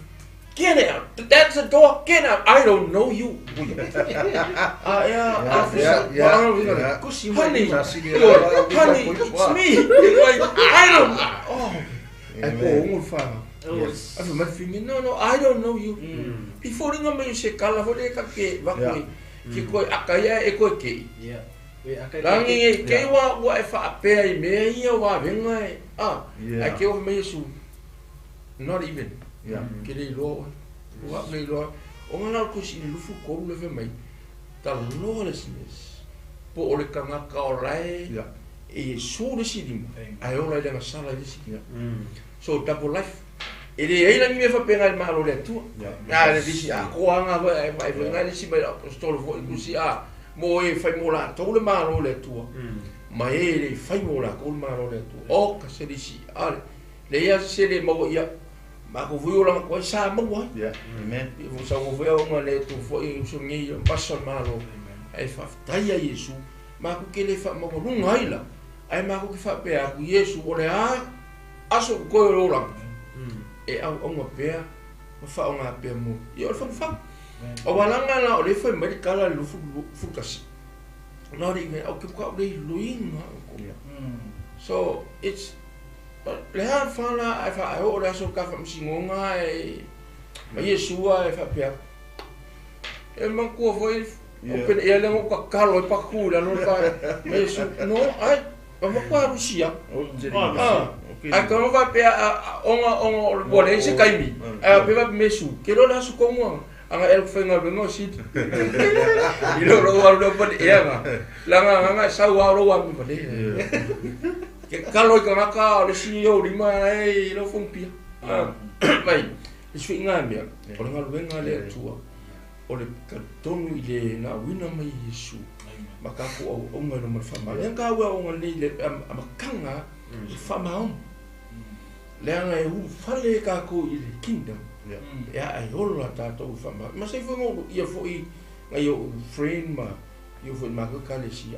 Get out! That's the door. Get out! I don't know you. Honey, it's me. Like, I don't. Oh, I go on fire. I'm not thinking. No, I don't know you. Before you say, "California, kake vakui, kikoi akaya ekoke." Yeah. Langi ke wa e fa pe me ia wa venga I ke o me su not even ke le lo wa me lo o ngana ko si lufu ko le ve mai ta lawlessness po o le kanga ka o rai e su le si dim ai o le nga sala le si so double life e le ai langi me fa pe ngai malo le tu le si ko anga vai venga le si mai apostolo vo ku si mo e fai mo la to le malo le tua ma e le fai mo la ko le malo le tua o ka se disi ale le ia se le mo ia ma ko vu la ko sa mo wa Amen. vo sa mo ve o le tu fo e so ngi passo malo ai fa tai a Yesu ma ko ke le fa mo lu ngai la ai ma ko ke fa pe a Yesu o le aso ko lo la e au o pe o fa o nga pe mo yo fa o walanga la o le foi medical la lu fukas not even o ke ko le luing so it's le ha fala ai fa o le so ka fa msingonga e ma Yesu ai fa pe e man ko foi o pe e le mo ka kalo pa ku la no fa Yesu no ai ma ko Rusia ai ko va pe o bole se kai mi ai pe va mesu ke lo la su ko mo anga el fenga bengo sit ilo lo pon ega langa sa wa lo wa mi pale ke kalo ka maka le CEO di mai lo fon pia mai isu inga mi o nga venga le tua o le katonu I le na wina mai Yesu makako au onga no mafama le ka wa onga le amakanga fama le anga e fale ka ko I le kingdom ya ai hola tatou fama ma sai fo ngo ia fo I ngai o friend ma io fo ma ka le si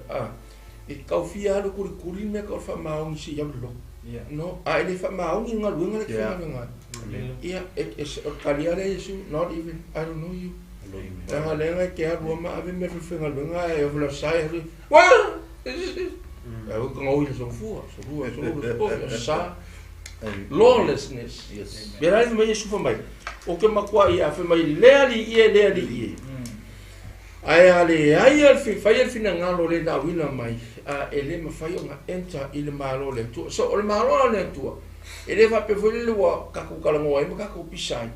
e ka fia lo kuri me ka fama on si ya lo no ai le fama on nga lu nga le fama nga ia e kalia le Yesu not even I don't know you tanga lenga ke a rua ma ave me fenga lunga e vla sai wa e o ngo I so fu so sa lawlessness yes berai me Yesu fa mai o ke makwa I afa mai leali I ai al fi fai fina ngalo le da wina mai ele ma fai nga enta I le malo le tu so o le malo le tu ele va pe vole le wa ka ku kala ngo ai ka ku pisai.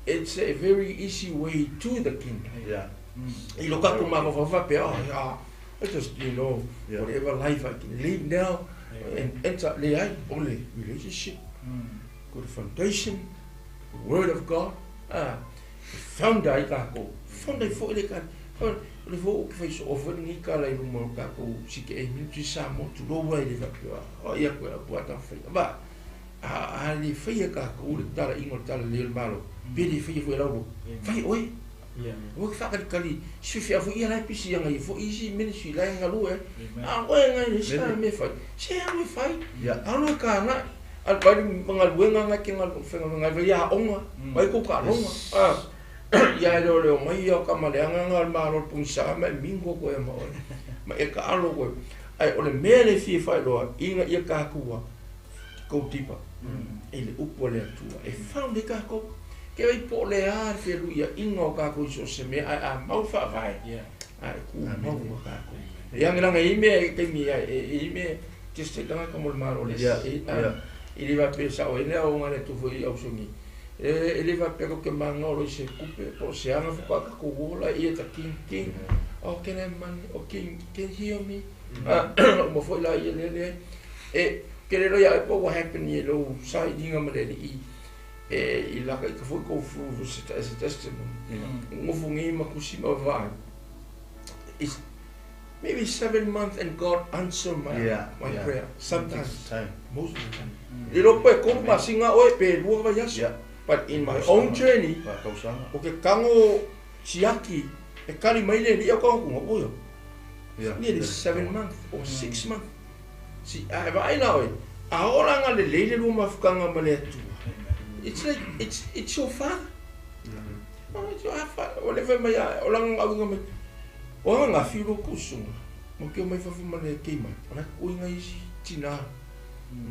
It's a very easy way to the kingdom. Yeah. I lo ka ku ma fa pe I just whatever life I can live now and enter le ai only relationship. Good foundation, good word of God. Found I ka ko. Found I fo le ka. Le fo ke fai so offer ni ka la I mo ka ko sike e mi tu sa mo tu lo wa le va pe. O ia ko la ta fai. Ba le fai ka ko le tala ingo tala le malo. Bidi fai fo la ro. Fai oi. O ke fa ka kali si fi afu ia la pisi yang I fo easy ministry la ngalu e. O ngai le sa me fai. Se me fai. Alo ka na al bari mangal wenga nga ke ngal fenga ngal ya onga. Mai ko ka longa. Ya lo le mai ya ka male anga ngal malo punsa me mingo ko e mo. Ma e ka alo ko. Ai ole mele fi fai lo inga ia ka kuwa. Ko tipa. Ele upo le tua. E found ka ko ke vai po le ar fe lu ia ingo ka ko so se me a mau fa vai. Ai ku mau ka ko. Yang lang ai me ke mi ai me just te ka mo malo le. Ele va pensar o ele o ngale tu foi au songi. Ele va pero que mangolo se coupe por se anga fa ka ko gola ia ta king. O que ne man o king can hear me. Mo foi la ia le e que le ya po what happen ye lo sai dinga male I la ka foi ko fu se testimony. Mo fungi ma kusima va. It's maybe 7 months and God answered my prayer. Sometimes most of the time. Ilo pe ko ma singa o pe lu va yas. But in my own journey, okay, kango siaki e kali mai le ia ko ko o yo. Nearly 7 months or 6 months. Si ai now e. A ora nga le le lu ma fukanga male tu. It's like it's your father. Oh, it's your father. Whatever mai o lang nga mai. O nga filo ko sunga. Mo ke mai fa male ke mai. Ona ko nga isi tina.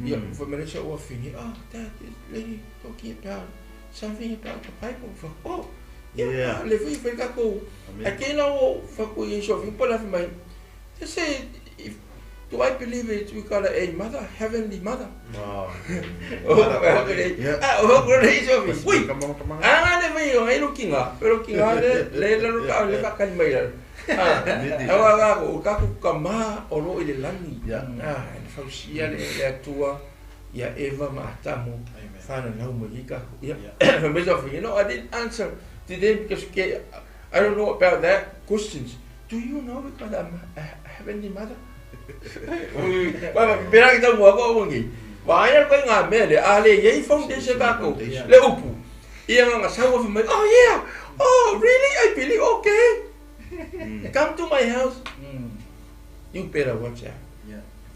Yeah, for me to offer me. Oh, Dad, this lady talking about something about the Bible. Oh, yeah. Le fui foi kako. Aqui não foi com isso. Vim por lá for my. They say, if do I believe it? We call it a mother, heavenly mother. Wow. Ui. Ah, ne vai eu looking up. Looking up le ka mai la. Ah, o kako kama o lo ile lani. Fausia le tua ya Eva Matamo fana na umulika yeah I didn't answer today because I don't know about that questions. Do you know because I'm heavenly mother? Pera kita mo ko ngi vaya ko nga mele ale ye foundation ka ko le upu iya nga sawa for me. Oh yeah, oh really, I believe. Okay, come to my house. You better watch out.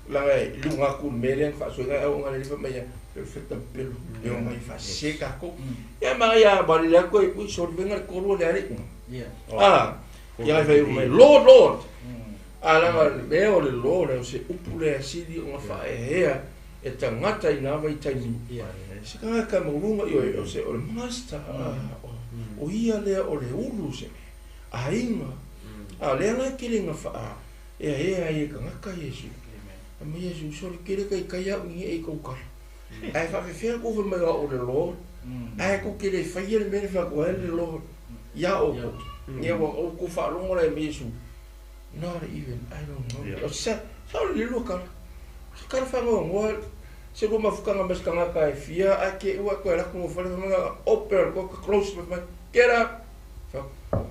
Langai lunga ku melen fa so ga o ngale fa mai perfect pelo e o mai fa seca ko ya mai ya bali la ko ku so venga ko ro le ari ya vai mai lord ala me o le lord se upule asili o fa e tangata ina vai taimi se ka mo lunga yo se o master o ia le o le ulu se ainga le nga kilinga fa e ka Yesu. Ama Yesu sori kere kai kaya ngi e ko ka. Ai fa fe ko fu me o le Lord. Ai ko kere fa yele me fa ko le Lord. Ya o ko. Ni o ko fa lo mo le Yesu. Not even I don't know. O sa le lo ka. Ka fa ngo se ko ma fuka nga mes ka nga kai fia ake wa ko la ko fa le nga open ko close with my get up.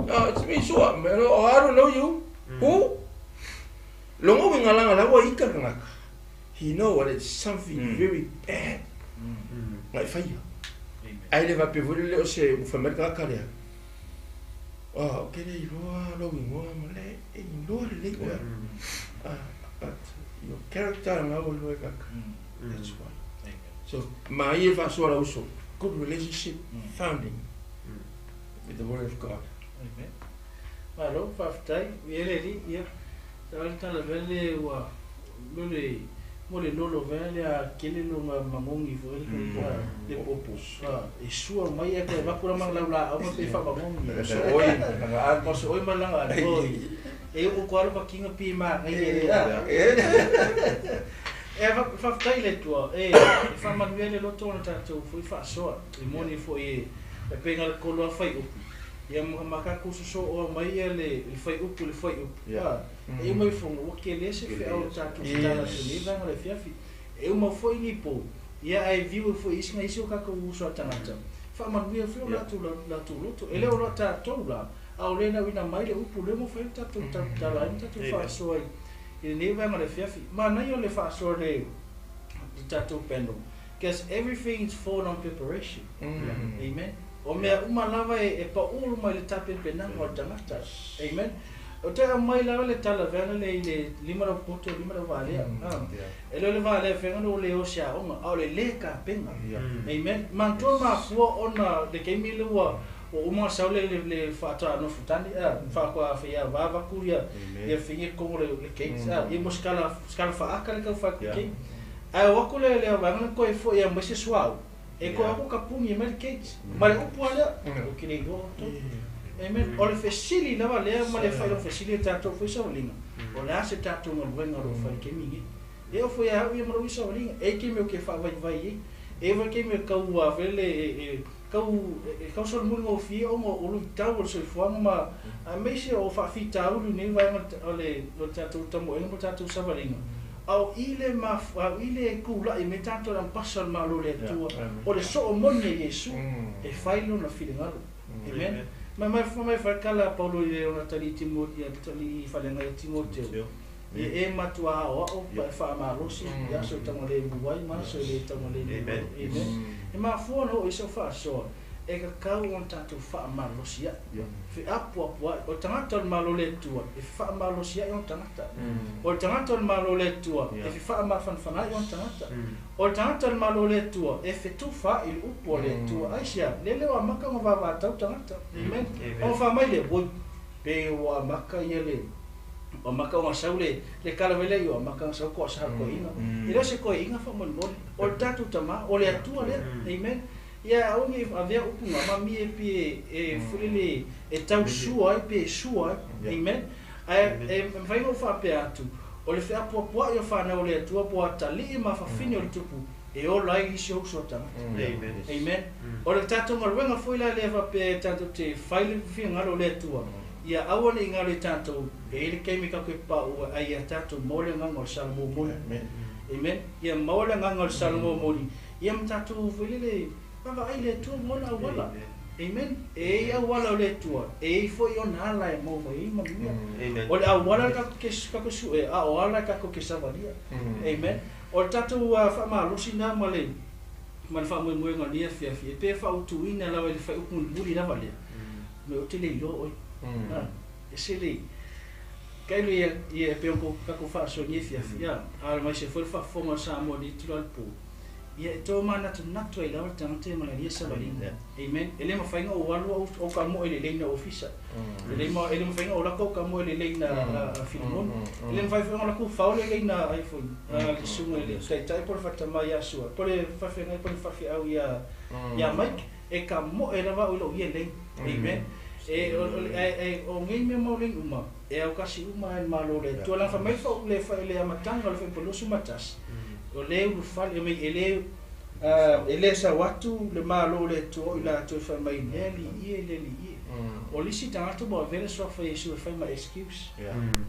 It's me so. I don't know you. Who? Longo wingalanga lawa ika ngaka. He know what it's something very bad. Like fire. I never be very little say for me kakaria. Oh, okay, you know, male, you know the but your character and I will work. That's why. So my Eva saw also good relationship founding with the word of God. Amen. Malo, faftai, really, yeah. Tala vele wa mole lolo vele a kelelo mamongi vele le popos. E sua mai e ka vakura manglaula au pe fa mamongi. So oi malanga oi. E o kwalo pa kinga pi ma ngai e faftai le tua e fa manuele lo tona tatu foi fa so e moni foi e penga le kolo fai o ia makaku so o mai ele fai upu le fai upu e mai fongo o que le se fe au tatu tala se liva le fiafi e uma foi ni po ia ai viu foi isso ngai so ka ko uso tanata fa manuele foi la tu luto ele o ta tola au le na wina mai le upu le mo foi tatu tala tatu fa so ai e ne vai ma le fiafi ma na yo le fa so le tatu pendo because everything is for on preparation. Amen. O mea uma lava e pa ulu mai le tape penanga o tangata. Amen. O te mai lava le tala vena le lima ra poto lima ra valea. E le valea fenga no le o sia onga au le ka penga. Amen. Mantua ma fua ona de keimi le wa o uma saule le fata no futani fa kwa fia vava kuria e finge como le cake e moskala fa akale ka fa cake. Ai wako le vanga ko e fo e mo se suau. E ko ako kapungi e cakes. Ma le upu ala o kini go to. Amen. O le fesili lava le ma le fai o fesili tato foi sa linga. O la se tato no venga ro fai ke mingi. E o foi a e mo ro sa linga. E ke me o ke fa vai. E vai ke me ka ua vele kau so mo fi o mo o lu tau so fo ma a me se o fa fi tau ni vai o le lo tato tamo e mo tato sa linga. Au ile ile kula e me tanto la pasal malo le tua o le so moni Yesu e failo na filingalo. Amen. Ma fa kala Paulo le ona tali Timoteo tali falenga Timoteo. E matua o fa malo si ya so tamo le buai ma so le tamo le. Amen. E ma fo no e so fa so e ka kau on tanto fa malo si ya. Fe apo o tangata malo le tua e fa malo si ya on tangata. O tangata malo le tua e fa ma fan on tangata. O tangata malo le tua e fe tu fa il upo le tua aisia le wa maka ma va tau tangata. Amen. O fa mai le boi pe wa maka yele o maka o saule le kala vele o maka sa ko sa ko ina ilo se ko ina fa mon o tatu tama o le tua le. Amen. Ya ongi avea upunga mami e pe e fulele e tau sua e pe sua. Amen. Ai vai no fa pe atu o le fa po yo fa na o le tua po atali ma fa fini o le tupu e o lai li so so tama. Amen. Amen. O le tatu ma wenga foi la leva pe tanto te faile fi ngalo le tua ya awone ngalo tanto e le kemika ko pa o ai tatu mole ngalo salmo mo. Amen. Ya mole ngalo salmo mo ya mtatu fulele Pava ai le tua mona wala. Amen. E a wala le tua. E foi on ala e mo mai mamia. O le wala ka ke su e a wala ka ko ke savalia. Amen. O tatu fa ma lusina male. Man fa mo mo ngani fia pe fa utu ina la le fa ukun buli na vale. Me o te le lo oi. E se le kai le e pe un po ka ko fa so ni fia. Al mai se foi fa fo sa mo di tu al po. Ia to mana tu natu ai lawa tangte mana dia sabalinga. Amen. Ele ma fainga o walu o ka mo ele leina ofisa. Ele ma fainga o la ko ka mo ele leina filmon. Ele ma fainga la ko faule leina iPhone. Le sunga ele. Tai por fata mai asua. Por fa fainga por fa fi au ya mic e ka mo ele va o lo ia lein. Amen. E o ngai me mo lein uma. E au kasi uma en malo le. Tu la fa mai fa le amatanga le fa polo sumatas. O le u fale me ele sa watu le malo le to ila to fa mai neli o lisi tanto bo vele so fa Yesu fa mai excuse.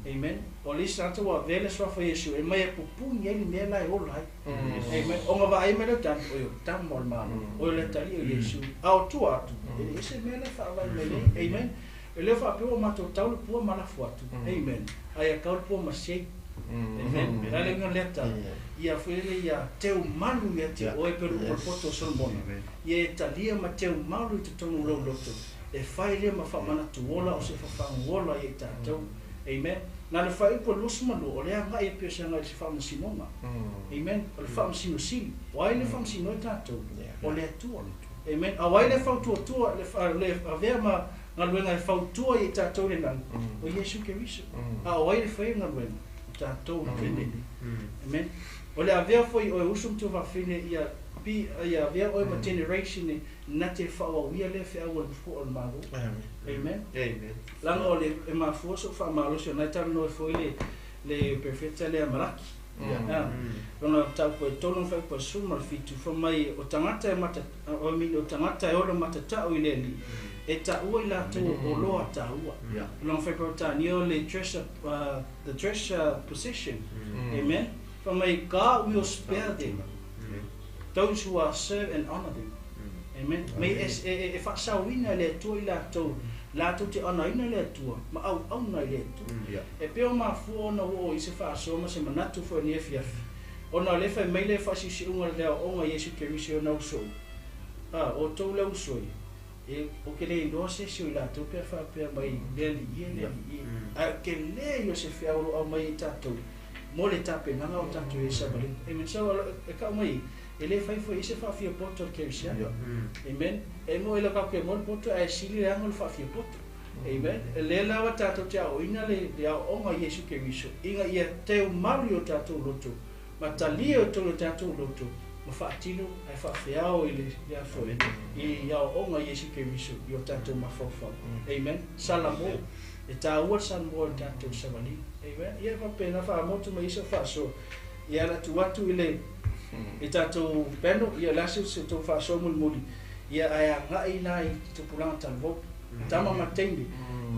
Amen. O lisi tanto bo vele so fa Yesu e mai pupu neli me la o lai. Amen. O ngava ai me le tan o tam mal malo o le tali o Yesu au tu atu ese me le fa vai me. Amen. ele fa pe o mato tau le pua malafu atu amen ai ka pua ma shake amen ale nga leta ia fuele ia teu malu ia te oe peru por poto solmona ia talia ma teu malu te tonu lo loto e fai le ma fa mana tu ola o se fa ngola ia tatou amen na le fai po lusu malu o le anga ia pe sanga se fa masinonga amen o le fa masino si o ai le fa masino tatou o le atua amen a wai le fa tu le avea ma ngaluenga e fa tu ia tatou le nang o Yesu Keriso a wai le fai ngaluenga tatou kene amen o le avea foi o usum tu va fine ia pi ia avea o ma generation na te fa o ia le fa o fo o mago amen lang o le e ma fo so fa malo so na tam no foi le perfecta le amaraki ona tau ko tono fa ko suma fitu fa mai o tangata e mata o mi o tangata e o mata ta o ile li e ta o ila to o lo ta ua long fa ko ta ni o le treasure the treasure position amen fa mai God will spare them those who are serve and honor them amen mai e fa sa wina le to ila to la to te ana ina le tua ma au na le tu e pe o ma fu ona o i se fa so ma se manatu fo ni fia ona le fa mai le fa si unga le o nga Yesu Keriso na so o to le so e o ke le ndo se si la to pe fa pe mai le le a ke le yo se fa o mai tato mo le tape na o tato e sa bali e me so e ka mai ele fai foi se fa fia poto Keriso amen e mo ele ka ke mo poto e sili le angol fa fia poto amen le la wa tato te o ina le o nga Yesu Keriso inga ia te o mario tato loto ma talio to tato loto ma fa tino ai fa fia o ile ya fo i ya o nga Yesu Keriso yo tato ma fa amen salamo e ta o san mo tato sabali amen ia fa pena fa mo tu mai so fa so ia la tu watu ile e tato peno ia lasu se to fa so muli ia ai nga ina i to pulang talvo tama matende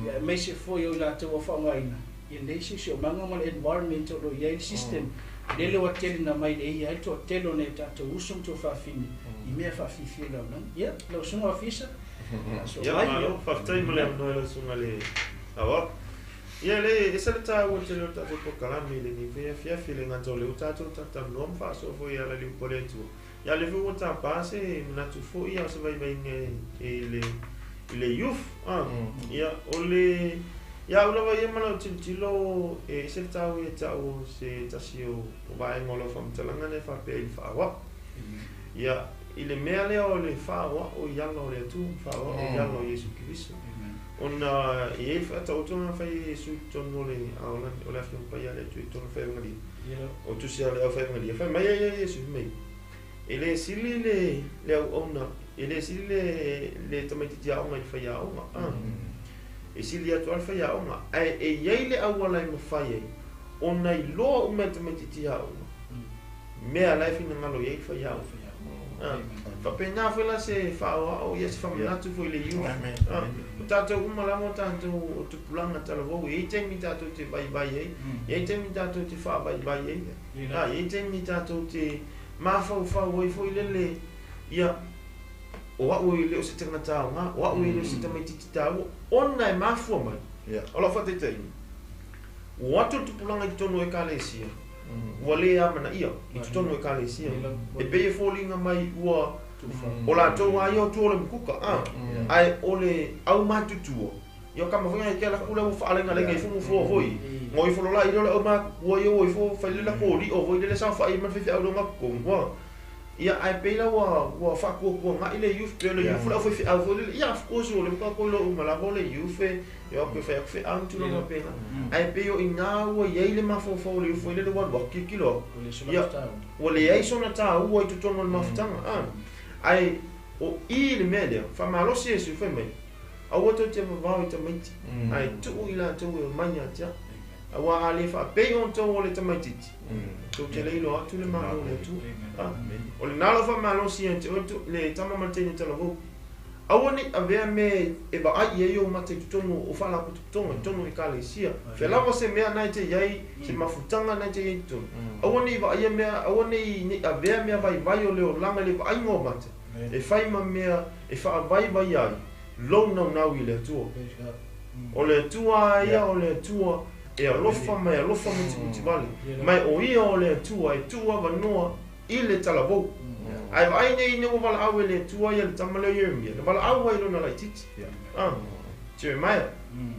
ia me se foi o la to fa ngaina ia nesi se manga mal environmental lo ia system lele wa tele na mai e ia to telo ne tato usum to fa fini i me fa fifi la nan ia lo suma fisa so ia ma fa tai mo le no lo suma le awa ia le esa le ta o te lo tato po kalami le ni fia file ngato le tato tata no fa so foi ala li poletu ia le fu ta pase na tu fo ia se vai vai le youth ia ole ia ulo vai mana tilo e se tau e tau se tasio vai ngolo fam talanga ne fa pe fa wa ia ile mele o le fa wa o ia no le tu fa wa o ia no Yesu Keriso ona e fa tau tona fa Yesu tono le aula o la fion pa ia le tu tono fa ngali o tu sia le fa ngali fa mai Yesu mai ele sili le ona ele sili le tamati dia ona fa ia ona e sili atu alfa ia ona e ye le awala mo fa ye ona I lo o tamati dia ona me a life na malo ye fa ia fa pena fa la se fa o yes fa na tu fo le yu tato uma la mo tanto tu pulanga talo e te mi tato te bye ye te mi tato te fa bye ye te mi tato te ma fa o fo ile ia o wa o ile o se tena ta nga o o ile se tamai titi ta ona ma fo mai ola fa te te o tu pulanga I tonu e kalesia wale amana ia I tonu e kalesia e pe fo linga mai ua ola to wa yo to le kuka ai ole au matutuo yo kama fo ke la kula mo fa lenga lenga fu fo hoi mo I fo la I o ma wo yo fo fa le la ko li o vo le sa fa I ma fe au nga ko wa ia ai pe la wa fa ko nga ile youth pe le youth la fo fi au le ia of course o le ko lo ma la le youth yo ko fe am tu no pe ai pe yo ina wo ye le ma fo le fo le wa ki kilo ia wo le ai so na ta wo tu tono ma futanga ai o il media fa malo si su fe mai a woto te va te mai ai tu ila tu mania tia a wa ale fa pe on to le te mai titi tu te le lo tu le ma le tu o le nalo fa malo si tu le tama mantene te lo a woni a ve me e ba ai yo mate tu tono o fa la tu tono e kale sia fe la vo se me na te yai se mafutanga na te tu a woni va ai me a woni ni a ve me vai o le o langa le ai ngo mate e fai ma me e fa vai ai lo no na wi le tu O le tua ia o le tua e alofa mai alofa me tikuti vale. Mai o ia o le tua e tua vanoa i le talavou. Ai vai nei o wala au le tua ia le tamale Yeremia. Na wala au ai lona lai titi. Jeremiah.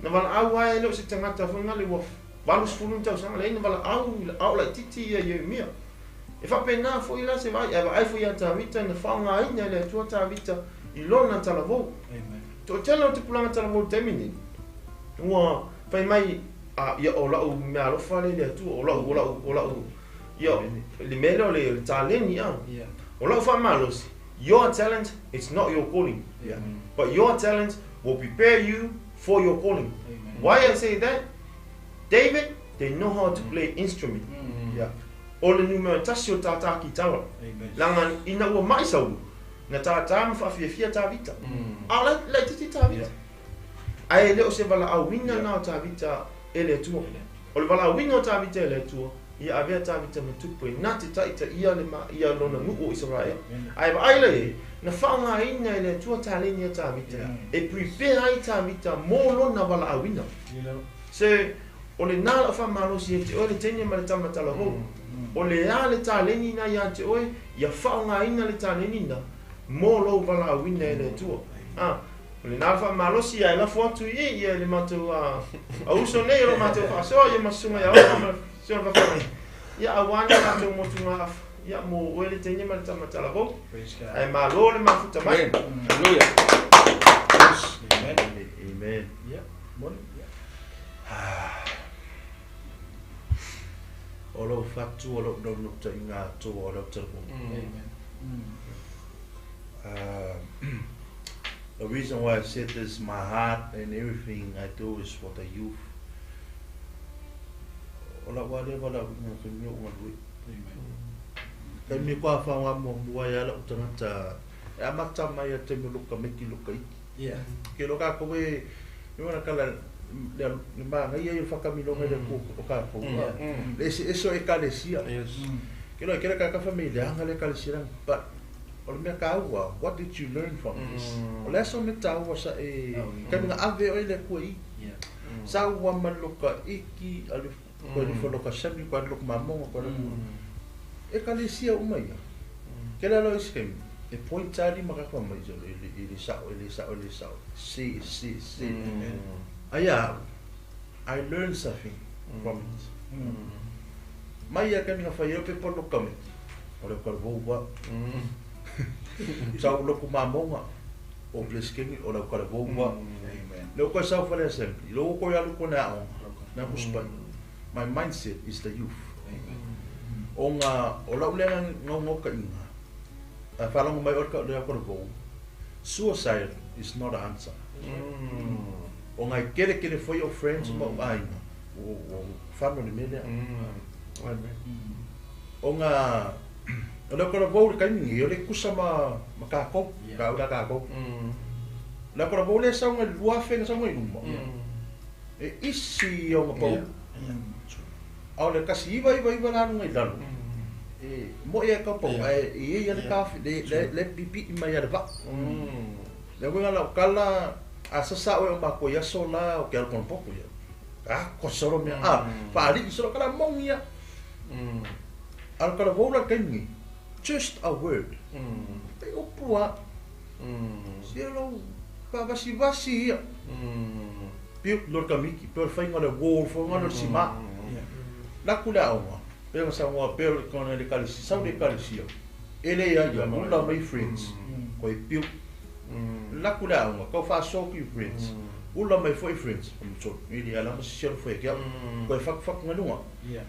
Na wala au ai lo se tangata funga le wa valus fulun tau sanga le na wala au lai titi ia Yeremia. E fa pena fo ila se vai ai fo ia tavita na fanga ai le tua tavita i lona talavou. Amen. To tela te pulanga talavou temini. Ua fai mai ia o lau me alofa le tu o lau ia le mele o le taleni ia o lau fa malos. Your talent is not your calling, but your talent will prepare you for your calling. Why I say that? David, they know how to play instrument. O le numero tasi o tata ki tawa. Langan ina ua mai sau na tata ma fa fia tavita. Ala le titi tavita. Ai le o se vala au winga na tavita ele tua. O le vala au winga tavita ele tua. Ia avea tavita matupu e nati taita ia le ma ia lona ngu o Israel. Ai ba ai le na whanga ina ele tua talenia tavita. E prepare ai tavita mo lona vala au winga. Se o le nala o whamalosi e te o le tenia ma le tamatala hou. O le a le taleni na ia te oe ia whanga ina le taleni na mo lo vala au winga ele tua. Le nalfa malosi ai la fotu ia le matu a uso nei ro matu fa so ia masunga ia o so va fa ia awana matu motunga ia mo wele tenya ma tama tala ho ai malo le mafuta mai Hallelujah. Amen. Yeah. Bon. Olo fatu olo no tainga to olo telefon. Amen. The reason why I said this, my heart and everything I do is for the youth. Ola wale wala na kunyo ngwe. Kai me kwa fa wa mo wa ya la utanga ya mata mai te me luka me ki luka i. Yeah. Ke loka ko we me wana kala le ma ngai e fa ka mi lo me de ko ka ko. Eso e kalesia. Yes. Ke lo kera ka familia ngale kalesia but o me ka ua, what did you learn from this? O leso me tau sa e ka nga ave o ile ko i. Sa ua maluka iki alu ko ni folo ka sabi ko alu mamo ko alu. E kalesia o mai. Ke la lo iskem. E point tali maka ko mai jo ile sa. Si. Aya I learned something from it. Mai ya ka nga fa yo pe polo kame. O le ko vo Sau loko mamonga o blesking o la kara bomba. Lo ko sa fa assembly. Lo ko ya lo ko na kuspa. My mindset is the youth. O nga o la ulenga ngo ka inga. A fala mo mai o ka le ko go. Suicide is not an answer. O nga kele for your friends mo ai. O family mele. O nga Ola ko vo ka ni ole kusa ma ka ko ka ula ka ko la ko vo le sa un lua fe sa mo iuma e isi o mo ole ka si vai la no ngai dalo e mo ia ka po e ia le ka le pipi mai ya va le ko la kala asasa o ma ko ya sola o ke kon popo ya ko solo me fa ali solo kala mo ia al ka vo la ka ni just a word. Pe opua. Sielo pa basi. Piu lor kamiki, per fai ngale wall for ngale sima. La kula oma. Pe sa mo per con le calci, sa de calci. Ele ya ya mula my friends. Ko piu. La kula oma, ko fa so ki friends. Ula my friends. So ele ala mo sielo foi que ko fak ngalunga. Yeah.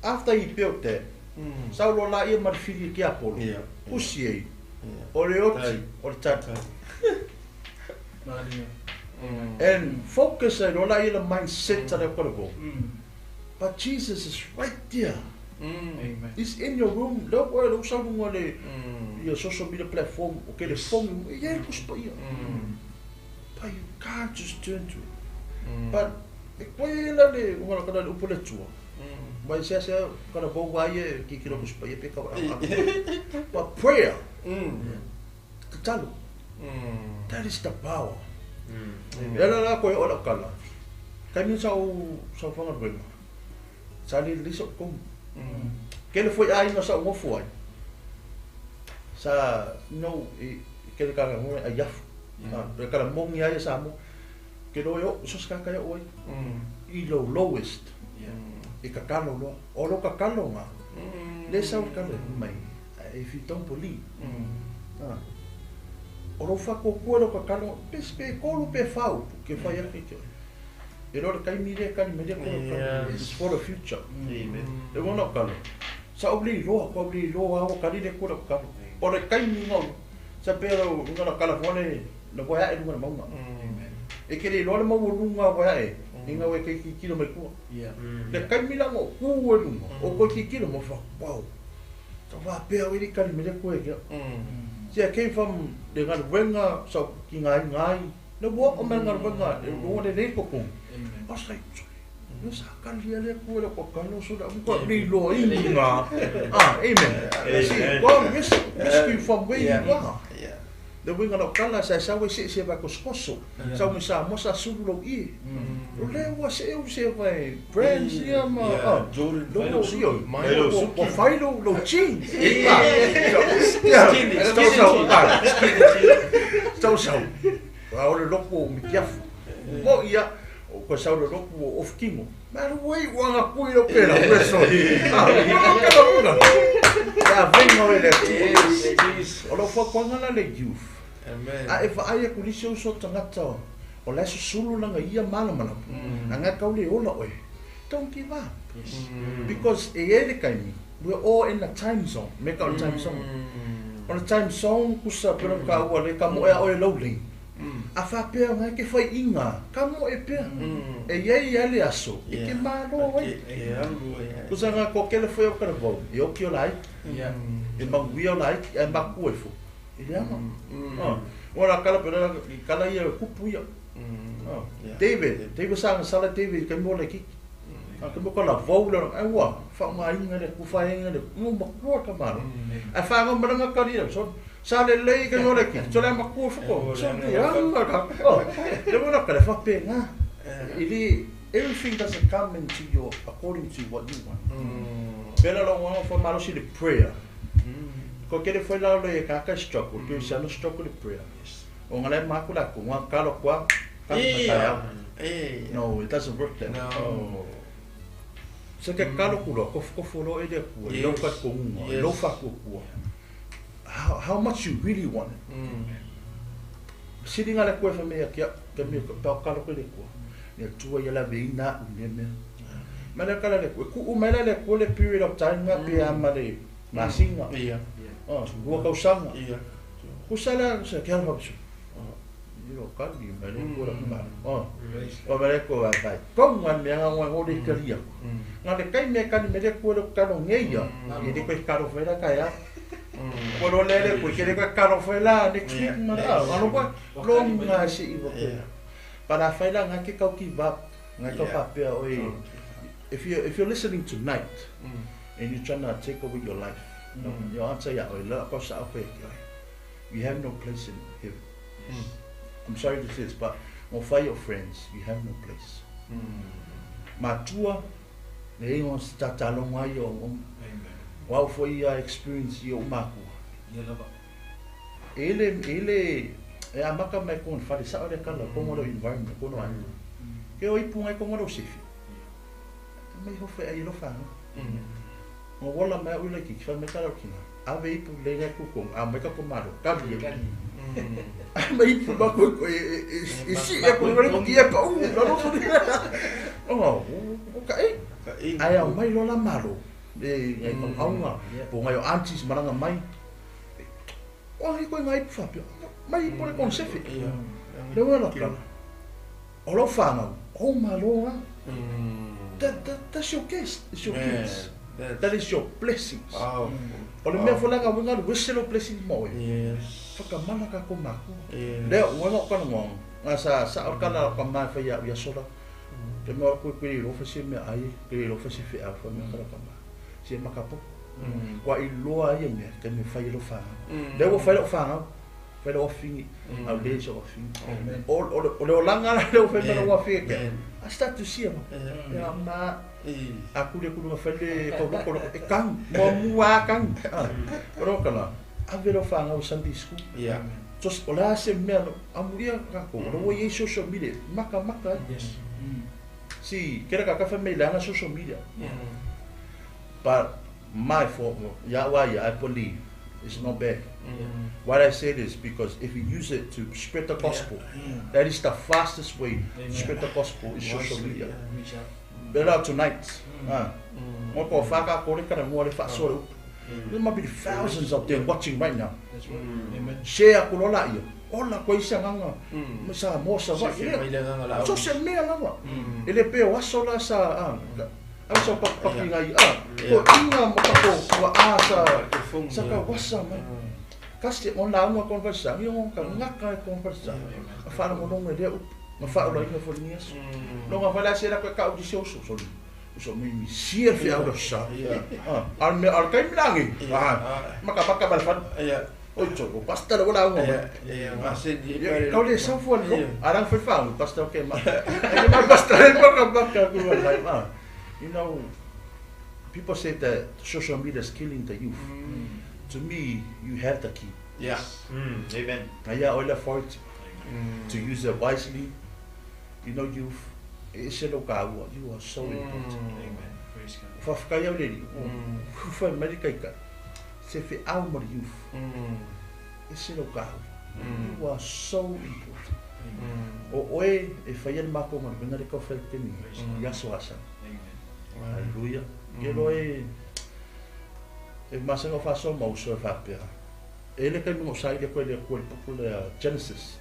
After he built that Saulo la ia marfili ki Apollo. Pusi ei. O le oti, o le tata. And focus on la ia mindset that ko go. But Jesus is right there. Amen. He's in your room. Don't worry, don't sound ngole your social media platform. Okay, the phone. Yeah, push pa ia. But you can't just turn to it. But ko ia le ngora kana le upole tua. Mas se kana bo wae ki kilo push pa ia pe ka. But prayer. Talo. That is the power. la ko o la kala kai mi sau fanga bring sali li so kom kele foi ai no sa mo foi sa no kele ka mo a yaf ka mo ngi ai sa mo ke do yo so ska ka yo i lowest e ka kalo lo o lo ka kalo nga le sa ka le mai if you don't believe o lo fa ko ko lo ka kalo pespe ko lo pe fau ke fa ya ke e lo ka mi re ka ni me ko is for the future e mo no kalo sa obli lo o ka ni de ko lo ka o le kai ni ngo sa pero ngala kala fone no ko ya e no mo e ke le lo mo lunga ko ya e inga we ke kilo mai ku le kai mi la mo ku lu o ko kilo mo fa wow so va pe o ri ka ni me ko e ke I came from the Wenga, so King I, no walk on Wenga, the one in April. I was like, yes, I can't really pull up a canoe so that we got me low in. Amen. See, God rescue from where you are. The wing of Kala says, I will say about Coscoso. So we saw Mosa Sulo E. There was a friends here, Jordan, no, Philo, no cheese. So, I will look for me careful. Oh, yeah, because I will look for of Kimo. Man, wait, one of Puyo Pena, all of Wakwana the youth. If I could show so tangata or less sulu lang a year manamana, and I call it all away. Don't give up. Because we're all in a time zone. Make our time zone. On a time zone, Kusa Peraka, or they come away lowly. A fapia, like if I inga, come away pier. A yay aliaso, it can man away. Kusanga cockele for your carnival, Yokio like, in Bangwio like, and Bakuefu. Ora kala ia kupuia. David sang sala David kan mo leki. Kan mo kala voula ai wa fa mai ngale ku fa ngale mo makua ka maro. A fa ngam banga kali so sale lei kan mo leki. So la makua fo. So ya ka. Le mo na kala fa pe nga. Ili everything doesn't come into your according to what you want. Bela lo wa fa maro si the prayer. Ko kele foi la lo e kaka struggle, ke sa no struggle de prayer. O ngale makula ko wa kalo kwa. No, it doesn't work that. No. So ke kalo ku lo ko folo e de ku, lo ka ko mo, lo fa ko ku. How much you really want it. Sitting ala ko fa me ke me ko kalo ko de ku. Ne tua ya la veina me. Mala kala le ku umela le ko le period of time nga pe amale. Masinga. Gua kau sanga. Kusala sa kaya mabso. Yo kali mali ko ra ma. Mali ko wa kai. Kong wan me nga wa hodi kalia. Nga de kai me kan me de ko ro ka no ngeya. Ye de ko ka ro fera kaya. Ko ro le ko ke de ka ro fera de ki ma ta. Ano ko long nga si ibo ko. Para fera nga ke kau ki ba. Nga ko pa pe oi. If you're listening tonight and you're trying to take over your life, your answer you have no place in heaven. I'm sorry to say this, but for your friends, you have no place. Matua, they want to start along why you wow for your experience your maku. Ele amaka mai kon fa sa ole kala ko mo environment ko no anu. Ke oi punga ko mo sefi. Mai ho fa ai lo fa. Mo wala mai ule ki fa me kala kina. Ave ipu le ku ko amaka ko maro. Kabi. Mai ipu ba ko isi e ko re ko ia pa u no no. Okay. Ai au mai lo la maro. E ko aunga. Po ngai antis maranga mai. Oh, ko ngai fa pio. Mai po le concept. Le wala kala. Olo fa no. Oh malo. That's your case. It's your case. That is your blessings. Ole me fola ka winga whistle blessing mo. Yes. Faka mana ka ko maku. Le wala ka no. Asa sa ka na ka ma fa ya sola. Ke mo ko ko ro fa si me ai, ke ro fa si fi a fa me ka ka ma. Si makapo. Kwa iloa ye me ke me fa lo fa. Le wo fa lo fa. Fai lo fingi. Au le so fingi. O le olanga le o fai lo fingi. I start to see him. Ya ma aku le kudu fai ko e kang mo mua kang. Ro kala. Avelo fanga o Sunday school. Yeah. Just ola se me amuria ka ko. Ro ye social media. Maka. Yes. Si, kira ka fa me la social media. But my fault, I believe it's not bad. What I said is because if you use it to spread the gospel, that is the fastest way to spread the gospel is social media. Better tonight. There might be thousands out there watching right now. That's right. Amen. Share kulola iyo. Ola ko isa nga masa mo sa wa. Social media nga. Ele pe wasola sa ang sa pakingai ko inga mo ko wa asa sa ka wasa man. Kasi online mo conversa, yung ka ngaka conversa. Afala mo nung media mafalo ina for nias. No nga fala sira ko ka audition so me sier fi out of shot. Al kay milangi. Maka balfan. Ocho, pastor wala mo. Masin di. Kau le sa fo no. Arang fa fa, pastor ke ma. Ay ma pastor baka ko wala. You know, people say that social media is killing the youth. To me, you have the key. Yeah. Amen. Kaya all for it to use it wisely. You know, youth. You are so important. Amen. Praise God. For kaya lady, for medical, say for our youth. You are so important. Oe, if I had mako man, benga ko fel tini. Yaswasa. Hallelujah. Kelo e masanga fa so mo so fa pera. Ele kan mo sai de ko le Genesis.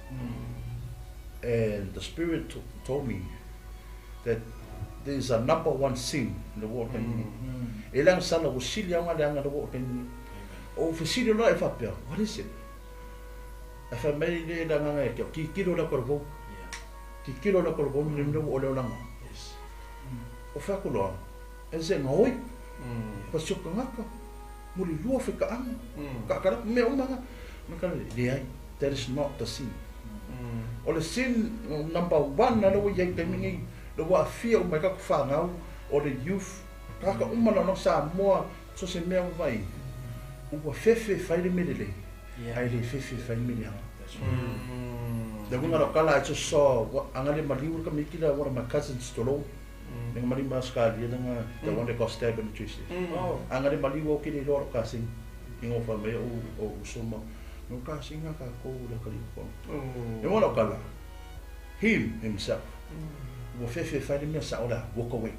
And the Spirit told me that there is a number one sin in the world. Elang sala o silia nga lang the world. O fisilia lo e fa pera. What is it? Afa mai le la nga ki kilo la korbo. Ki kilo la korbo ni ndo o le lang. Yes. O fa ko lo. Ese ngoi. Pa suka ngaka. Muli lua fe ka ang. Ka ka me o manga. Maka le that is not the sin. O le sin number one na lo ye temingi lo wa fia o mai ka fa ngau o the youth. Ka ka umana no sa mo so se me vai. O fefe fai le medele. Ai le fefe fai medele. Da bunga ro kala I just saw angale maliu ka mikila one of my cousins tolo. Dengan mali maskali dengan the one that got stabbed in the chest. Angale mali wo kile lor kasing ingo fa me o suma no kasing ka ko da kali ko. E mo kala him himself. Wo fefe fa me sa ola walk away.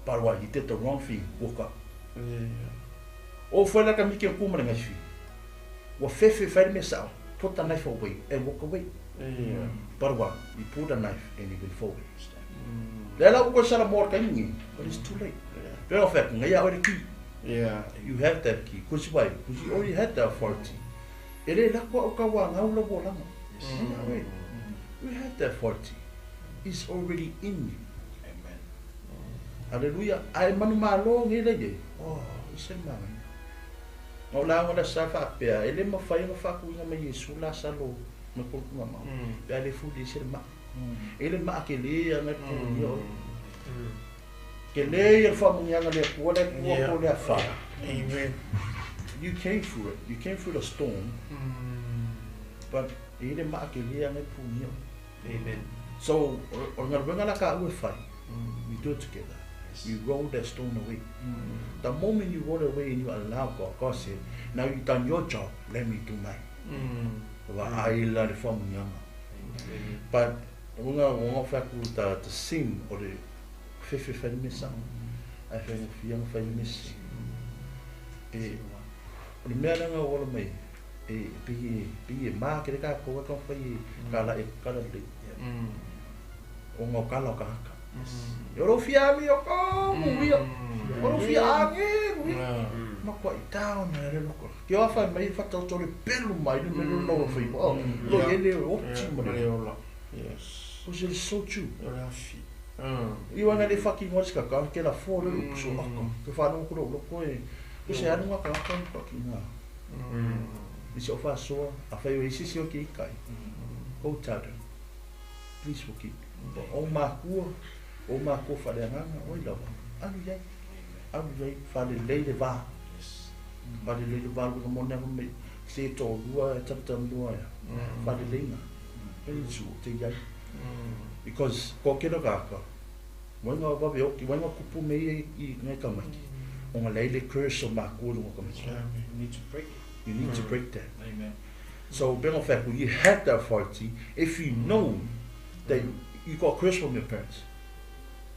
Parwa he did the wrong thing, walk up. O foi la kami ke kuma ngai fi. Wo fefe fa me sa put the knife away and walk away. Parwa he put the knife and he will fall. Lela ko sala more kaingi, but it's too late. Pero fact ngai already key. Yeah. You have that key. Because why? Because you already had the authority. Ele la ko ka wa ngau lo bola mo. You have that authority. It's already in you. Amen. Hallelujah. Ai manu malo ngile ye. Oh, isen man. Ola ngala sa fa pe. Ele ma fa nga fa ku nga ma Yesu la sa lo. Ma ko ma ma. Pe ale fu di sir ma. Ele ma akele nga ko yo. Kele ye fa mo nga le ko le ko le fa. Amen. You came through it. You came through the storm. But ele ma akele nga ko yo. Amen. So, on the fight, we do it together. You roll that stone away. The moment you roll away and you allow God said, now you've done your job, let me do mine. But the sin or the 55 miss, I think young 5 miss. The man all of me, be a market, I go up for you, Gala, currently. O ngau kala ka haka. Yoro fia mi o ko muia. Yoro fia ange muia. Makwa I down na re loko. Ki o fa mai fa tau tole pelu mai no me no fa. Oh, lo ele o timo le ola. Yes. Because it's so true. Ora fi. I wana le fucking watch ka ka ke la fo le so aka. Ke fa no ko lo ko e. Ko se anu ka ka ka ki na. so far so a fai o isi o ki kai o tata please o ki o ma ku fa le nga o ila alu jai fa le le va fa le va ko mo na me se to lua tata lua fa le nga e su te jai because ko ke ka mo nga ba be o ki mo nga ku pu me I ngai ka mai o nga le curse o ma ku no ka mai You need to break it. you need to break that. Amen. So, being of fact, when you have that authority, if you know that you got a curse from your parents,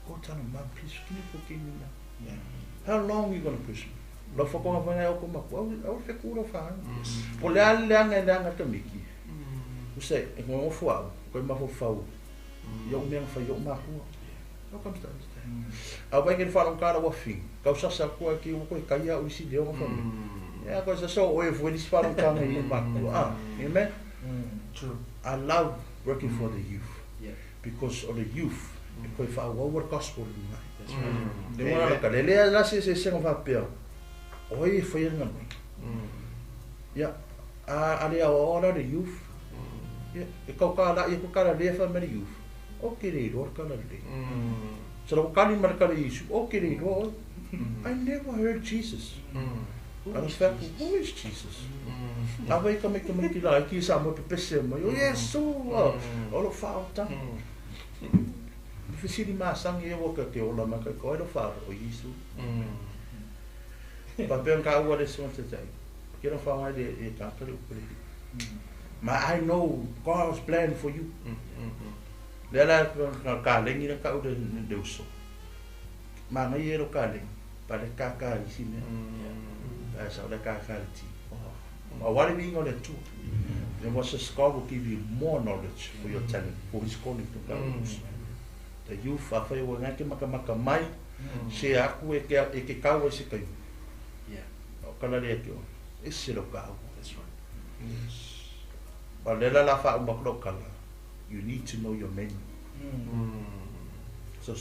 go tell them, man, please, can you forgive me now? Yeah. How long are you going to push me? Lo fa ko fa ko ma ko o fe ku ro fa. Po le nga ta miki. U se e mo fo ko ma fo fa. Yo me fa yo ma ku. No constante. A vai que fala cara o fim. Ka sa sa ko ki ko ka ya u si de o fa. Yeah, because so we for this far come in back. Amen. True. I love working for the youth. Yeah. Because of the youth. Because if I want gospel in life. That's right. They want to le la se va pe. Oi foi nga. Yeah. Ali a ora the youth. Yeah. E ko ka le fa me youth. Okay, they don't ka le. So the kali mar ka Yesu. Okay, they don't. I never heard Jesus. And in fact, who is Jesus? I wake up make it like he's a more person. Oh, yes, so all of our time. If you see the mass, I'm here work at the old America, go to Father or Jesus. But Ben Cow, what is one to say? Get off our idea, it can't tell you. I know God's plan for you. They're like calling in a cow and do so. Mamma, you're calling, but the caca is in there. That's how the carity. Or what are being on it too? Then what's a scholar will give you more knowledge for your talent, for his calling to God. The youth are for you when I can make a mind, say, I could get a cow as a cow. Yeah. Or Canadio. It's still a cow. That's right. Yes. But let la fa color. You need to know your menu. So,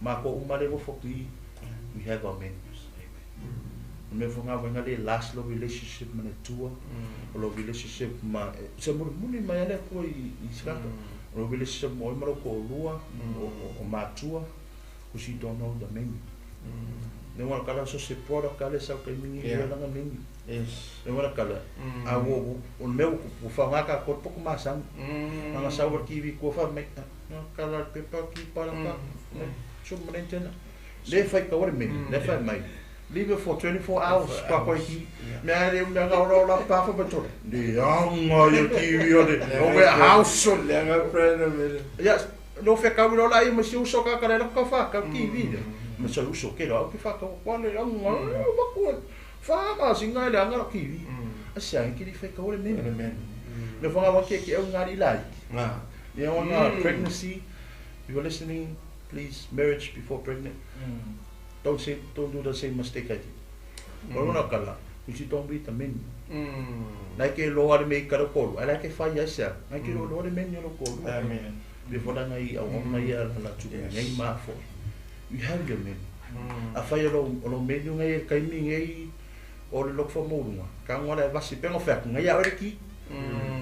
Marco Umarevo for we have our menus. Me fonga wenga le last lo relationship mana tua lo relationship ma se muni mai ale ko I skaka lo relationship mo maro ko lua o matua because you don't know the menu ne wala kala so se product kala sa ka mingi la nga menu Yes. ne wala kala a wo o meu ko fonga ka ko poko masang nga sa wa ki ko fa me kala pepa ki para pa so mrentena le fai ka wa menu le fai mai leave it for 24 hours. Kwa ki. Me ale me ga la pa fa beto. Di anga yo TV o de. O we house so Le nga friend me. yes, no fe ka ro la I me si uso ka la ka fa ka TV. Me so uso ke ro ki fa ka kwa le anga ba ko. Fa ma singa le anga TV. Asia ki di fe ka o le me. Me fa ga ke e nga di like. Ah. You know, pregnancy. If you're listening, please, marriage before pregnant. Don't do the same mistake I did. Or not kala, because you don't read the menu. Like a lower make a call. I like a fire yourself. Like a lower menu call. Amen. Before that, I want my year and to name my for. You have your menu. A fire on menu, I came in or look for more. Can't want a vasi pen of fact. I already keep.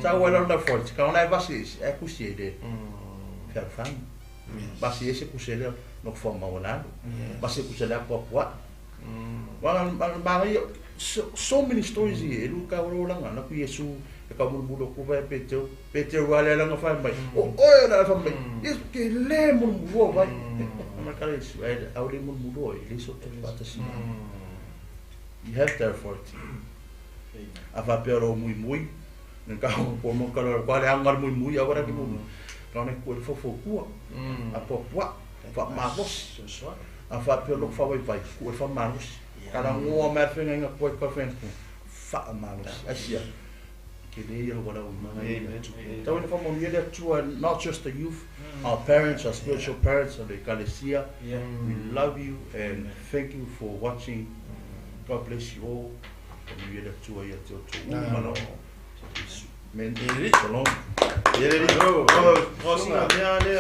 So well on the front. Can't I vasis? I could see it. Fair fine. Basi ese kusele no forma Orlando. Basi kusele Papua. Well, so many stories here. Look how long na ku Yesu e ka mululo ku vai Peter wale la nga fa mai. O la fa mai. Is ke le mululo vai. Ma ka Yesu ai au le mululo e le so te patasi. You have that for it. Ava pero muy. Nka po mo ka kwa le angar muy agora que mu. Kau ku fo ku. A Papua. Fa magos. A fa pelo fa vai ku fa magos. Kada ngua ma fenga nga ko ko fen ku. Fa magos. Asia. Que le yo wala uma. So when from on here to not just the youth, our parents, our spiritual parents of the Ecclesia. We love you and thank you for watching. God bless you all. From here to here to Men shalom. Ele o singa le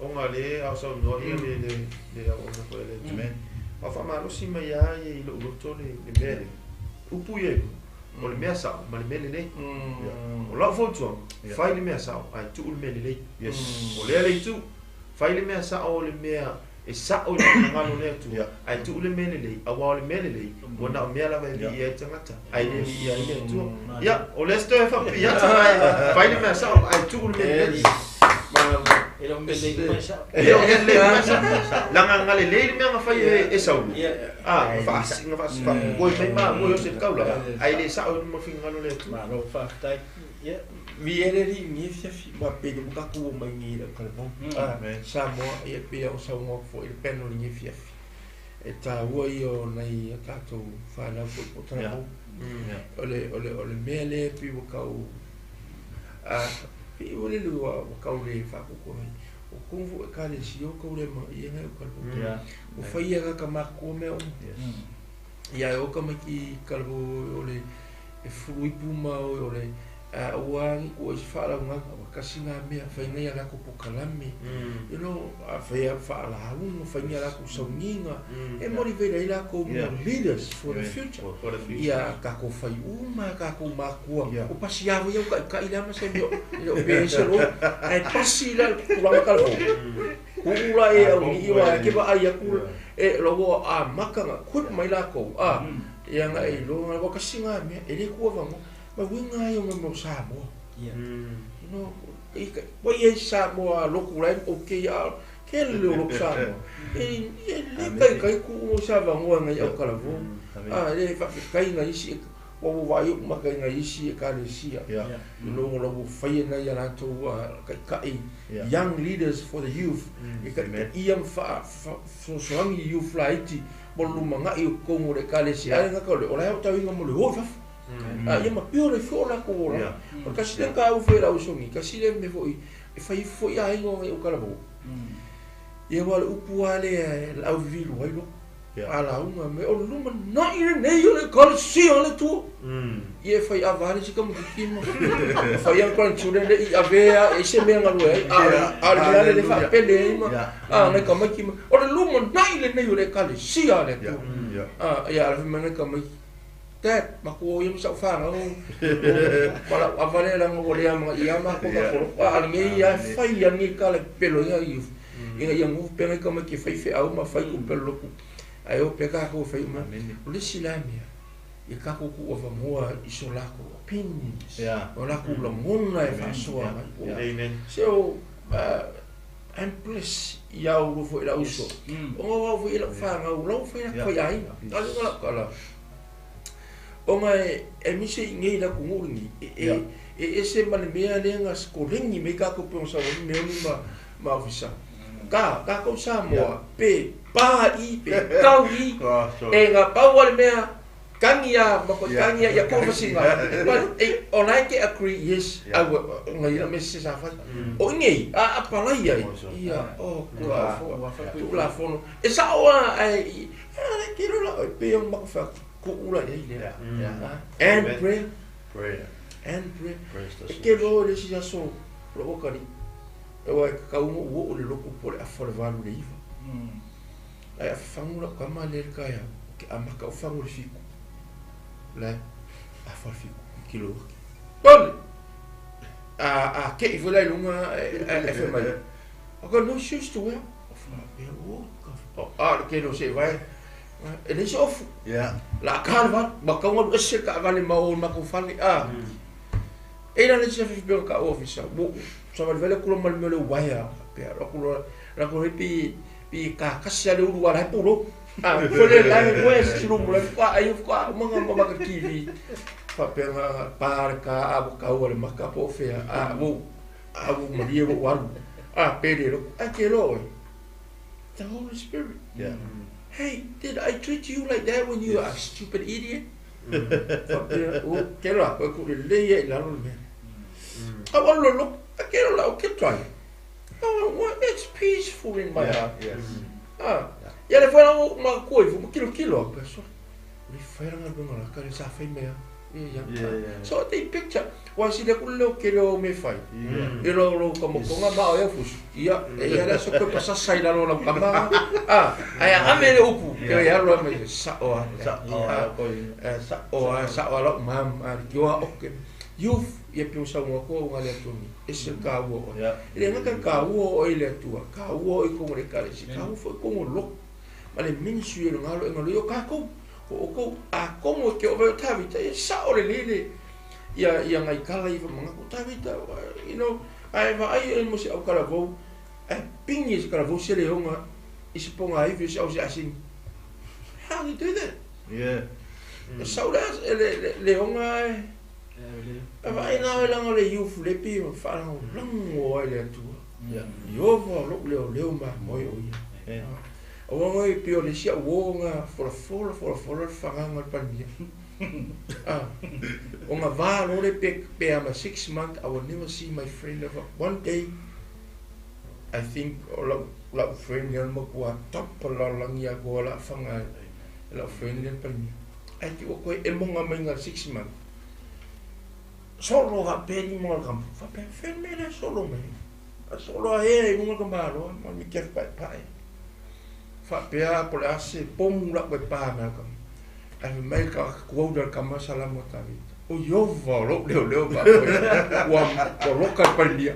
o ngale au so no le o na ko ele. Amen. A fa ma lo sima ya e lo to le mele. Upu ye. o le mea sao ma le mele nei o lau fotua fai le mea sao ai tu le mele nei o le le tu fai le mea sao o le mea e sao le ngalo le tu ai tu le mele nei a wa le mele nei o na mea la vai ia tangata ai le ia ia tu ya o le sto fa ia fai le mea sao ai tu le mele nei Ele o mele mai sa. Ele o mele mai sa. Langa ngale le me nga fai e sau. Fa ko mai ma mo yo se kaula. Ai le sa o mo finga no le tu. Ma no fa tai. Ya. Vi ele ri ni fi ma pe de ka ku mai ni le ka bon. Sa mo e pe o sa mo fo il peno ni fi. E ta wo yo nei ka to fa na fo tra mo. Ole mele pi wo ka o. Pi ole lu wa ka o le fa ko o kungu e kale si o ko le ma ia ngai o kalbo o faia ka ma ko me o ia o ka maki kalbo ole e fui puma o ole a wang o is fa la nga ka singa me fa ngai ala ko pokalami you know a fa la un fa ngai ala ko soninga e motivate ila ko leaders for the future ia ka ko fa uma ka ko ma ko o pasiavo ia ka ila ma se o pensero ai pasila ko la kalbo kula e o iwa ke ba ai ku e logo a makanga ku mai la ko ia ngai lo nga ka singa me e le ko va mo ma winga yo mo sa mo you know e ko ye sa mo a lo ku la o ke ya ke lo sa mo e le kai ku mo sa va mo ngai o kala vo le fa kai ngai si o va yo ma kai ngai si ka le si ya lo lo fa na ya na to kai young leaders for the youth e ka iam fa so ngi youth flight bolu manga i ko mo le ka le si ai nga ko le ora ta winga mo le ho fa ia ma pio le fo la ko la porque si den ka u fe la u so mi ka si le me fo e fa i fo ia ngo o kala bo ia wala u puale la u vi lo ai lo ala uma me o luma na i ne yo le ka si ole tu ia fa ia vale si como que mo fa ia ko chule le i avea e se me ngalu ai ala le fa pele ma na ka ma ki o le luma na i ne yo le ka si ale tu ia ala me na ka ma Dad, mako yung sa fanga o wala avale lang o le ama ia ma ko ka ko ngi ia fai ngi ka le pelo ia yu ia yang u pe ka ma ki fai fe au ma fai ku pelo ku ai o pe ka ko fai ma o le silamia e ka ko ku ova moa iso la ko opinions o la ku la mona e fa so amen so and plus ia o fo ila uso o fo ila fanga o lo fai ko ai ala kala o mai e mi se ngai la ku ngurni e se mane mea le nga skolingi me ka ko pe sa me ma ofisa ka ko sa mo pe pa i pe kau i e nga pa wale mea kangia ma ko kangia ya ko fasinga e onai ke agree yes ngai la me se sa fa o ngai a pala ia o ko la fono e sa o ai ke ro la pe ma ko fa ko ula e le and pray and pray ke lo le si so lo ka ni e wa ka umo wo le lo ko por a for valu le iva ai a fangu la ka ma le ka ya ke a ma ka fangu le fiku le a for fiku kilo bon a ke i vola lunga e fe mai o ka no shoes to wear ke no se vai ele se ofu la kalva ba ka ngol ese ka vale ma o ma ko fali e la le se fi be ka officer bo so va vele kulo mal mele waya pe ra ko pi ka sia le uru ala puro fole la we se ru mo la fa ai fa manga ma ka kivi fa pe par ka abu ka o le ma ka po fe abu maria wo wa pe de ro ke lo the Holy Spirit hey, did I treat you like that when you were a stupid idiot? Kero ako ko le la lo me. Awal lo kero la o ke try. Oh, it's peaceful in my heart. Yes. Ya le fue ma ko fu kilo peso. Le fue nga do la ka sa fe me. So they picture wa si le kulo ke lo me fai e lo como konga ma o fus ia e era so ko pasa sai la lo kama ai ame le upu ke ya lo me sa o lo mam yo ok youth ye piu sa mo ko ngale tu ni ese ka wo ile nga ka wo o ile tu ka wo i ko re ka le si ka wo fo ko lo ma le min su yo ngalo yo ka ko o a como que o veo tavita e sa o le ia ngai kala i mga ko tavita you know ai mo se au kala vo pingi se kala vo se le onga i se ponga ai se au se asin how you do that sa ora le onga ai na la le you flippy fa long o le tu yo vo le ma mo yo o ngoi pio le sia wonga for fanganga pania o nga va lo le pe am 6 months I will never see my friend ever one day I think la friend yang mo kwa top la lang ya go la fanga la friend yang pania ai ki o ko e mo nga menga 6 months solo va pedi mo kam fa pe fermela solo me solo mo ka malo ma mi ke pa fa pea por ase pom la pe pa na kam ai mai ka quote ka masala mo tavi o yo volo leo ba wa ko ka pa dia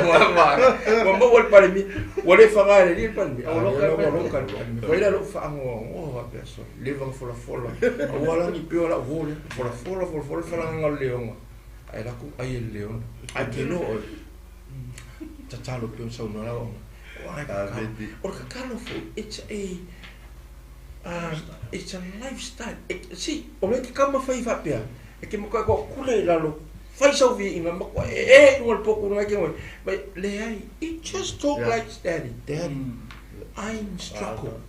wa mo wal pa mi wale fa ga le pa mi o lo ka vai la lo fa ngo va peso levang for fola wala ni pe la vole for fola fa nga leonga ai la ku ai leon ai ke no ta talo pe so no la or colorful it's a lifestyle si o le kama fai fa pia e ke mo ko kule la lo fai so vi inga mo no poco no ke mo but le ai it just talk like daddy I'm struggle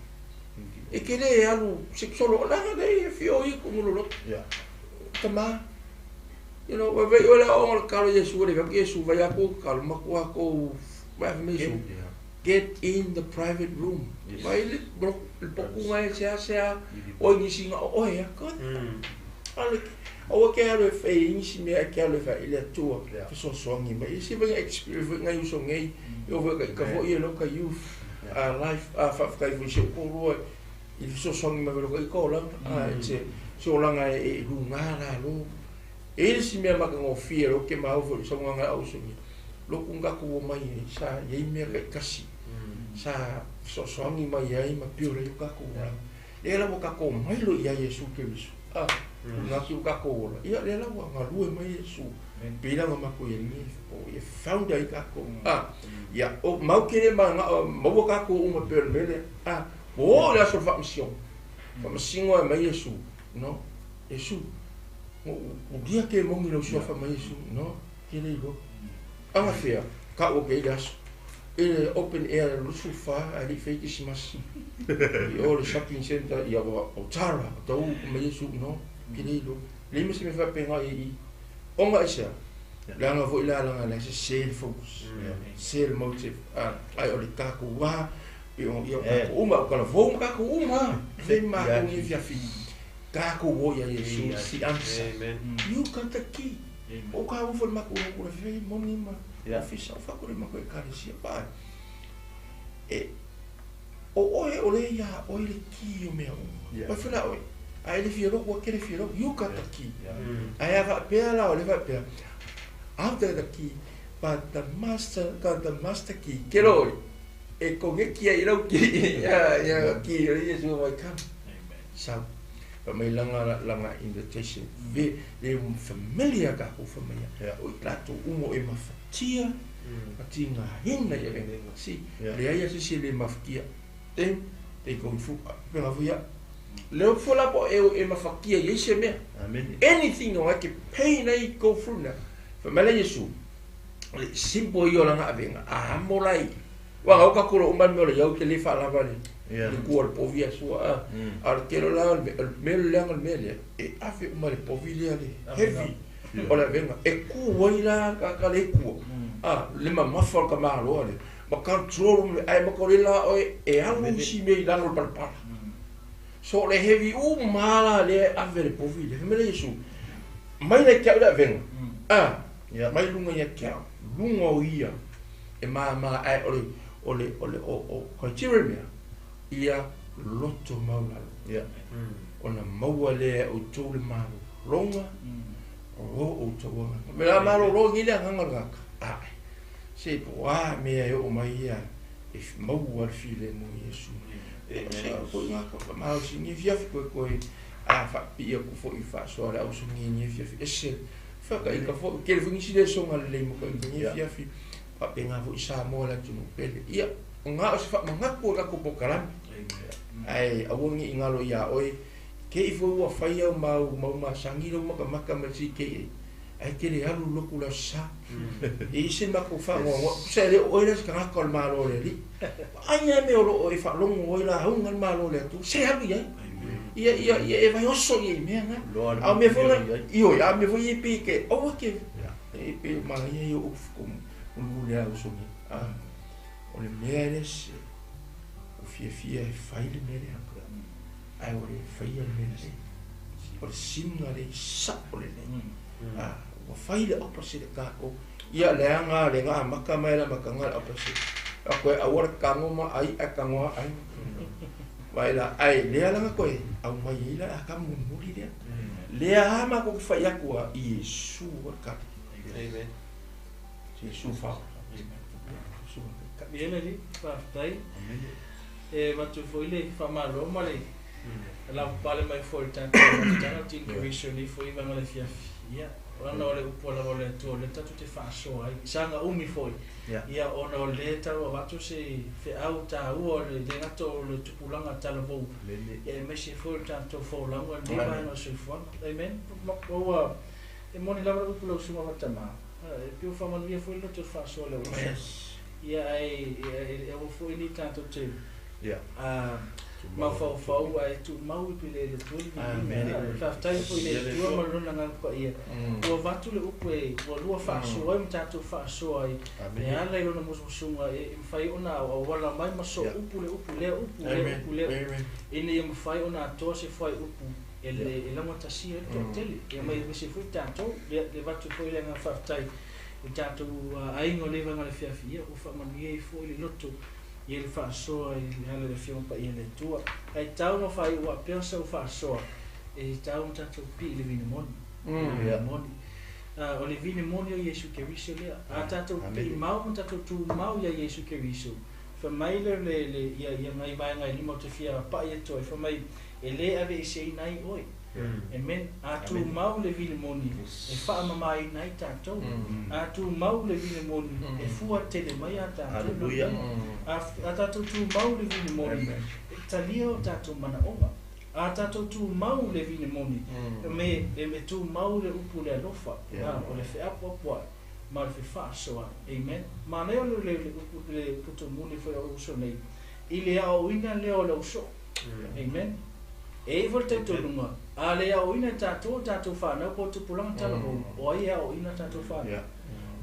e ke le alu sexual la de fio i ko lo kama you know we la o kalo yesu le ke yesu vai ko kalma ko vai me get in the private room. Vai le poku ngai sea o ni singa o ya kon. Ale o ke alo fe ni si me ke alo fa ile tu so ngi mai si vai experience ngai so ngai yo ka vo ye no ka youth life fa ka vo se ko ro il so ngi mai lo ko la che so la ngai ru nga la lo e si me ma ka ngo fie lo ke ma vo so nga au so ni lo kunga ko mai sa ye me ka kasi sa ngi mai ai ma pio le ka ko le la ka ko mai lo ia Yesu ke bisu na ki ka ko ia le la nga lu mai Yesu pila ma ko ye ni o ye found ai ka ko ya o mau ke ma mo ka ko uma pio le o la so fa mission mai Yesu no Yesu o dia ke mo ngi lo so fa mai Yesu no ke le go anga fea ka o ke das e open air lo sofa ali feiki simas o le shopping center ia o tara tau me Yesu no kilelo le me se me fa penga i onga isa la nga vo ila la nga se sale focus sale motive ai o le ka ko wa o uma ka vo ka ko uma fe ma ko ni fia fi ka ko wo ya Yesu si answer you got the key o ka vo ma ko ko fe moni ma fisa fa ko ma ko ka si pa o le ya o le ki o me o fa la o ai le fio ko ke le fio you got the key ai ava pe la o le va pe after the key but the master got the master key ke lo e ko ke ki ai lo ki ya ki Yesu vai kam sa pa mai langa invitation ve le familiar ka ko familia o trato umo e mafatia atinga hinga ya si le ai si le mafkia te ko fu pe la via le fola po e mafakia ye se me anything o ke pay nei go through na familia Yesu le simple yo langa avenga molai wa ka ko umban me le yo ke le fa la vale le cuore povia sua archero la mel lang mel e afi uma le povia le heavy ola venga e ku waila ka le ku le ma fa ka ma lo le ma control ai ma ko la e alu si me la no par so le heavy mala le ave le povia me le Yesu mai le kia da venga Ya. mai lunga ia kia lunga o ia e ma ai ole o criteria ia loto maula Ya. ona maua le o tole malu longa o tawa me la malu longa ile nganga ai se poa me ai o mai ia if maua file mo Yesu se ko ngaka ma si ni via ko a fa pia ko fo ifa so la o so ni via ese fa ka i ka fo ke fu ni si de so ngal le mo ko ni via fi pa penga fo isa mo la tu pele ia nga o fa nga ko la ko pokaram ai awongi ingalo ia oi ke i fo wa fa ia ma sangilo ma ka ma si ke ai ke le alu loku la sa e se ma ko fa ngo se le oi la ka ko ma lo le li ai me o fa lo ngo la hu ngal ma lo le tu se alu ia e vai oso ia me nga a me fo io ya me fo i pi ke o ke e pe ma ia o ko un le o so ni o le meres o fia e fai le mere ai o le fai le mere o singa le sa o le o fai le opposite ka o ia le nga maka mai la maka nga opposite a ko a wor ka ngoma ai a ka ngoma ai vai la ai le ala ko au mai la ka muri le ama ko fai aku a Yesu ka Amen. Yesu fa Viene lì, dai. E vado fuori fa malo, ma lei la pale mai fuori tanto, tanto ti capisci lì fuori vanno le fiaffia. Ono le upo la vole tu le tatu te fa so ai sanga umi fuori. Ia ono le tau vado se fe auta o le denato le tupulanga talavo. E messi fuori tanto fuori la mo vanno sul fuoco. Amen. O e moni la upo lo suma matama. E più fa man via fuori lo te fa so le. Ia ai o foi ni tanto te. Ma fa ai tu mau pile le tu ni. Fa tai foi le tu ma lona nga ko ia. O vatu le upe o lua fa so ai tanto fa so ai. E ala lona mo sunga e fai ona o wala mai ma so upu le. Ine mo fai ona to se fai upu. Ele la mo tasi e to tele. E mai se foi tanto le vatu foi le nga fa tai. Tanto aingo leva ngale fiafia o fa manie foi le loto e ele fa so e ele fion pa ele tua ai tau no fai o pensa o fa so e tau tanto pi le vini moni moni o le vini moni o Yesu Cristo le a tanto pi mau tanto tu mau ya Yesu Cristo fa mai le ia mai vai ngai limo te fia pa ia toi fa mai ele ave sei nai oi Amen. Atu mau le vile moni e fa mai nai tatou. Atu mau le vile moni e fua tele mai ata. Hallelujah. Atu tu mau le vile moni. Talio tatou mana onga. Atu tu mau le vile moni. Me tu mau le upu le alofa. O le fe apo ma le fe fa soa. Amen. Ma leo le puto muni foi o uso nei. Ile au ina leo le uso. Amen. E volte to lunga. Ale au ina tatou fa na ko tu pulang talo. O ia o ina tatou fa.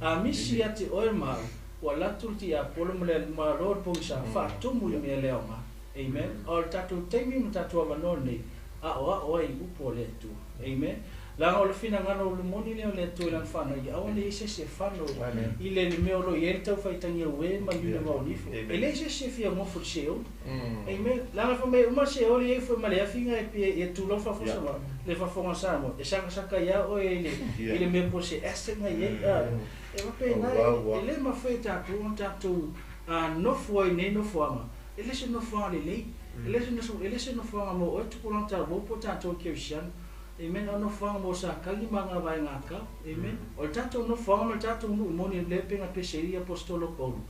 A misi ati o ma wala tulti a polo mele ma lor po sa fa tu mu me leo ma. Amen. O tatou temi mu tatou va no nei. A o ai upo le tu. Amen. La o le fina ngano le moni le tu lan fa no ia o le se fa no. Ile le me o lo ye tau fa tanga we ma ni le ma ni. Ele se fia mo fu seo. Amen. La fa me uma se o le foi ma le finga e tu lo fa fo sa le fa fo sa mo. E saka ya o ele me po se este nga ye. E va pe na ele ma foi tatu no foi ne no forma. Ele se no forma le. Ele se no forma mo o tu pulang ta bo po tatu Christian. Amen. Ono fanga mo sa kali manga vai ngaka. Amen. O tato no fanga tato no moni le penga peseria apostolo Paulo.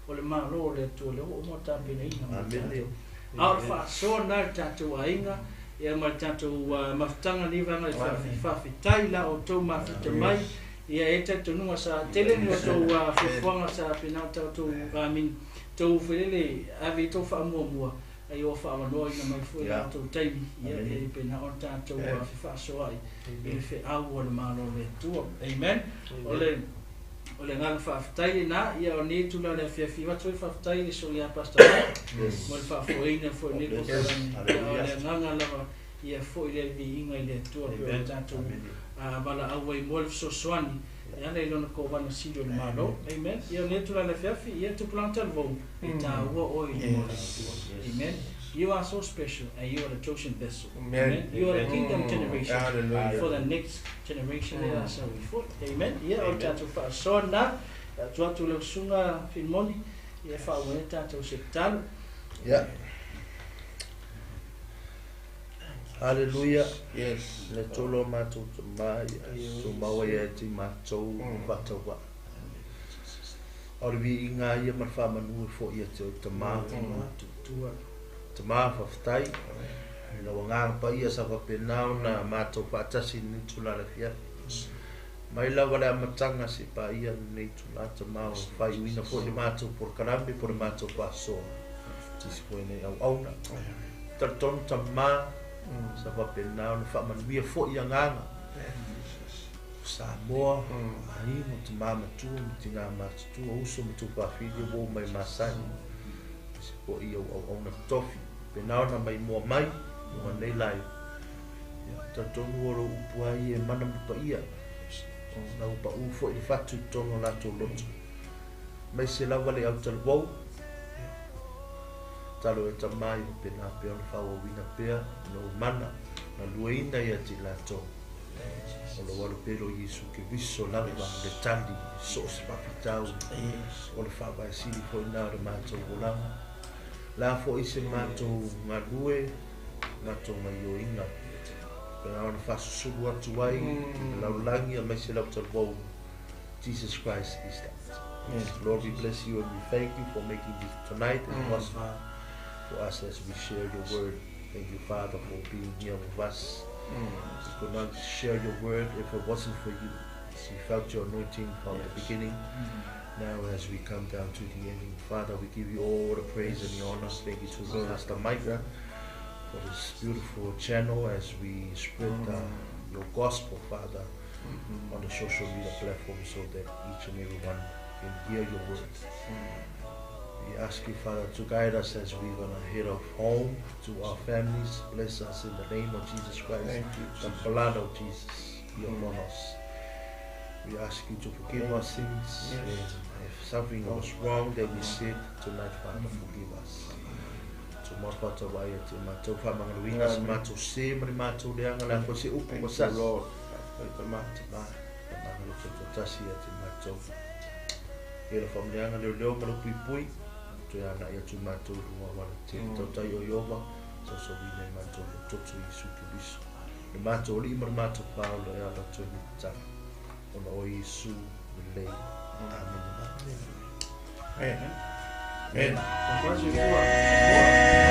O le malo le to le o mo ta pena ina. Amen. Alfa so na tato ainga e ma tato maftanga liva na fa fitai la o to ma fitai ia e tato no sa tele no to fanga sa pena tato amin to fele ave to fa mo ai o fa no ina mai foi to tai ia e pena on tanto fa so ai ele fe au le malo le tu amen ole ngal fa tai na ia o ni tu la le fi va tu fa tai le so ia pastor mo fa foi ina foi ni ko ole ngal la ia fo'i le viiga i le atua pe o tatou vala aua i moa le fesoasoani e ala i lona kovana sili o le malo amen ia le tula le fiafi ia tupulanga talvou i tāua o i le moa le atua amen. You are so special and you are the chosen vessel. Amen. You are the kingdom generation. Hallelujah. For the next generation. So we fought. Amen. Yeah, o tātou whaasona, tuatu leo sunga filmoni, ia whaawene tātou se tālu. Yeah. Hallelujah. Yes. Le tolo mātou te mai, so maua ia te mātou whatawa. Aure vi i ngā ia mar whamanu e fo ia te o te mātou. Te maa whaftai, na wanganga pa ia sa whapenau na mātou whaatasi ni tula le fia. Mai la wale amatanga si pa ia ni tula te maa whai uina po le mātou por karambe por mātou whasoa. Tisi po nei au auna. Tarton ta maa sa whapenau na whamanuia fo ia nganga. Samoa, ai mo te maa matua, mo te ngā mātua, uso mo tu whawhiri, wo mai masani. Ko ia au na tofi penao na mai mo mai mo nei lai ta tonu oro upua ia mana pa ia na upa u fo i fatu tono la to lot mai se la vale au tal wo talo e tamai pena pe on fa o wina pe no mana na luina ia ti la to o lo walo pero Yesu ke viso la va de tandi so spa pitau o le fa ba si ko na de ma to volanga la fo ise mātou ngā rue, mātou mai o inga. Pena ona whasusuru atu ai, laulangi a mai se lau talwau. Jesus Christ is that. Yes. Lord, we bless you and we thank you for making this tonight and possible for us as we share your word. Thank you, Father, for being here with us. We could not share your word if it wasn't for you. We felt your anointing from the beginning. Now as we come down to the ending, Father, we give you all the praise and the honor. Thank you to Pastor Micah for this beautiful channel as we spread your gospel, Father, on the social media platform so that each and every one can hear your word. We ask you, Father, to guide us as we're going to head off home to our families. Bless us in the name of Jesus Christ. Thank you, the blood of Jesus be upon us. We ask you to forgive our sins. If something was wrong that we said tonight, Father, forgive us. To mapata waya te mātou whamangaruinga sa mātou se mani mātou leanga la ko se upu ko sa. Lord. Te mātou te tasi a te mātou. E la whamleanga leo leo marupi pui. Te ana ia tu mātou rua wala te tautai o Iova. So wine mātou le totu i suki biso. Le mātou li mar mātou paula e ala tu ni tana. Ona o Yesu le lei. Amen. Amen. Amen.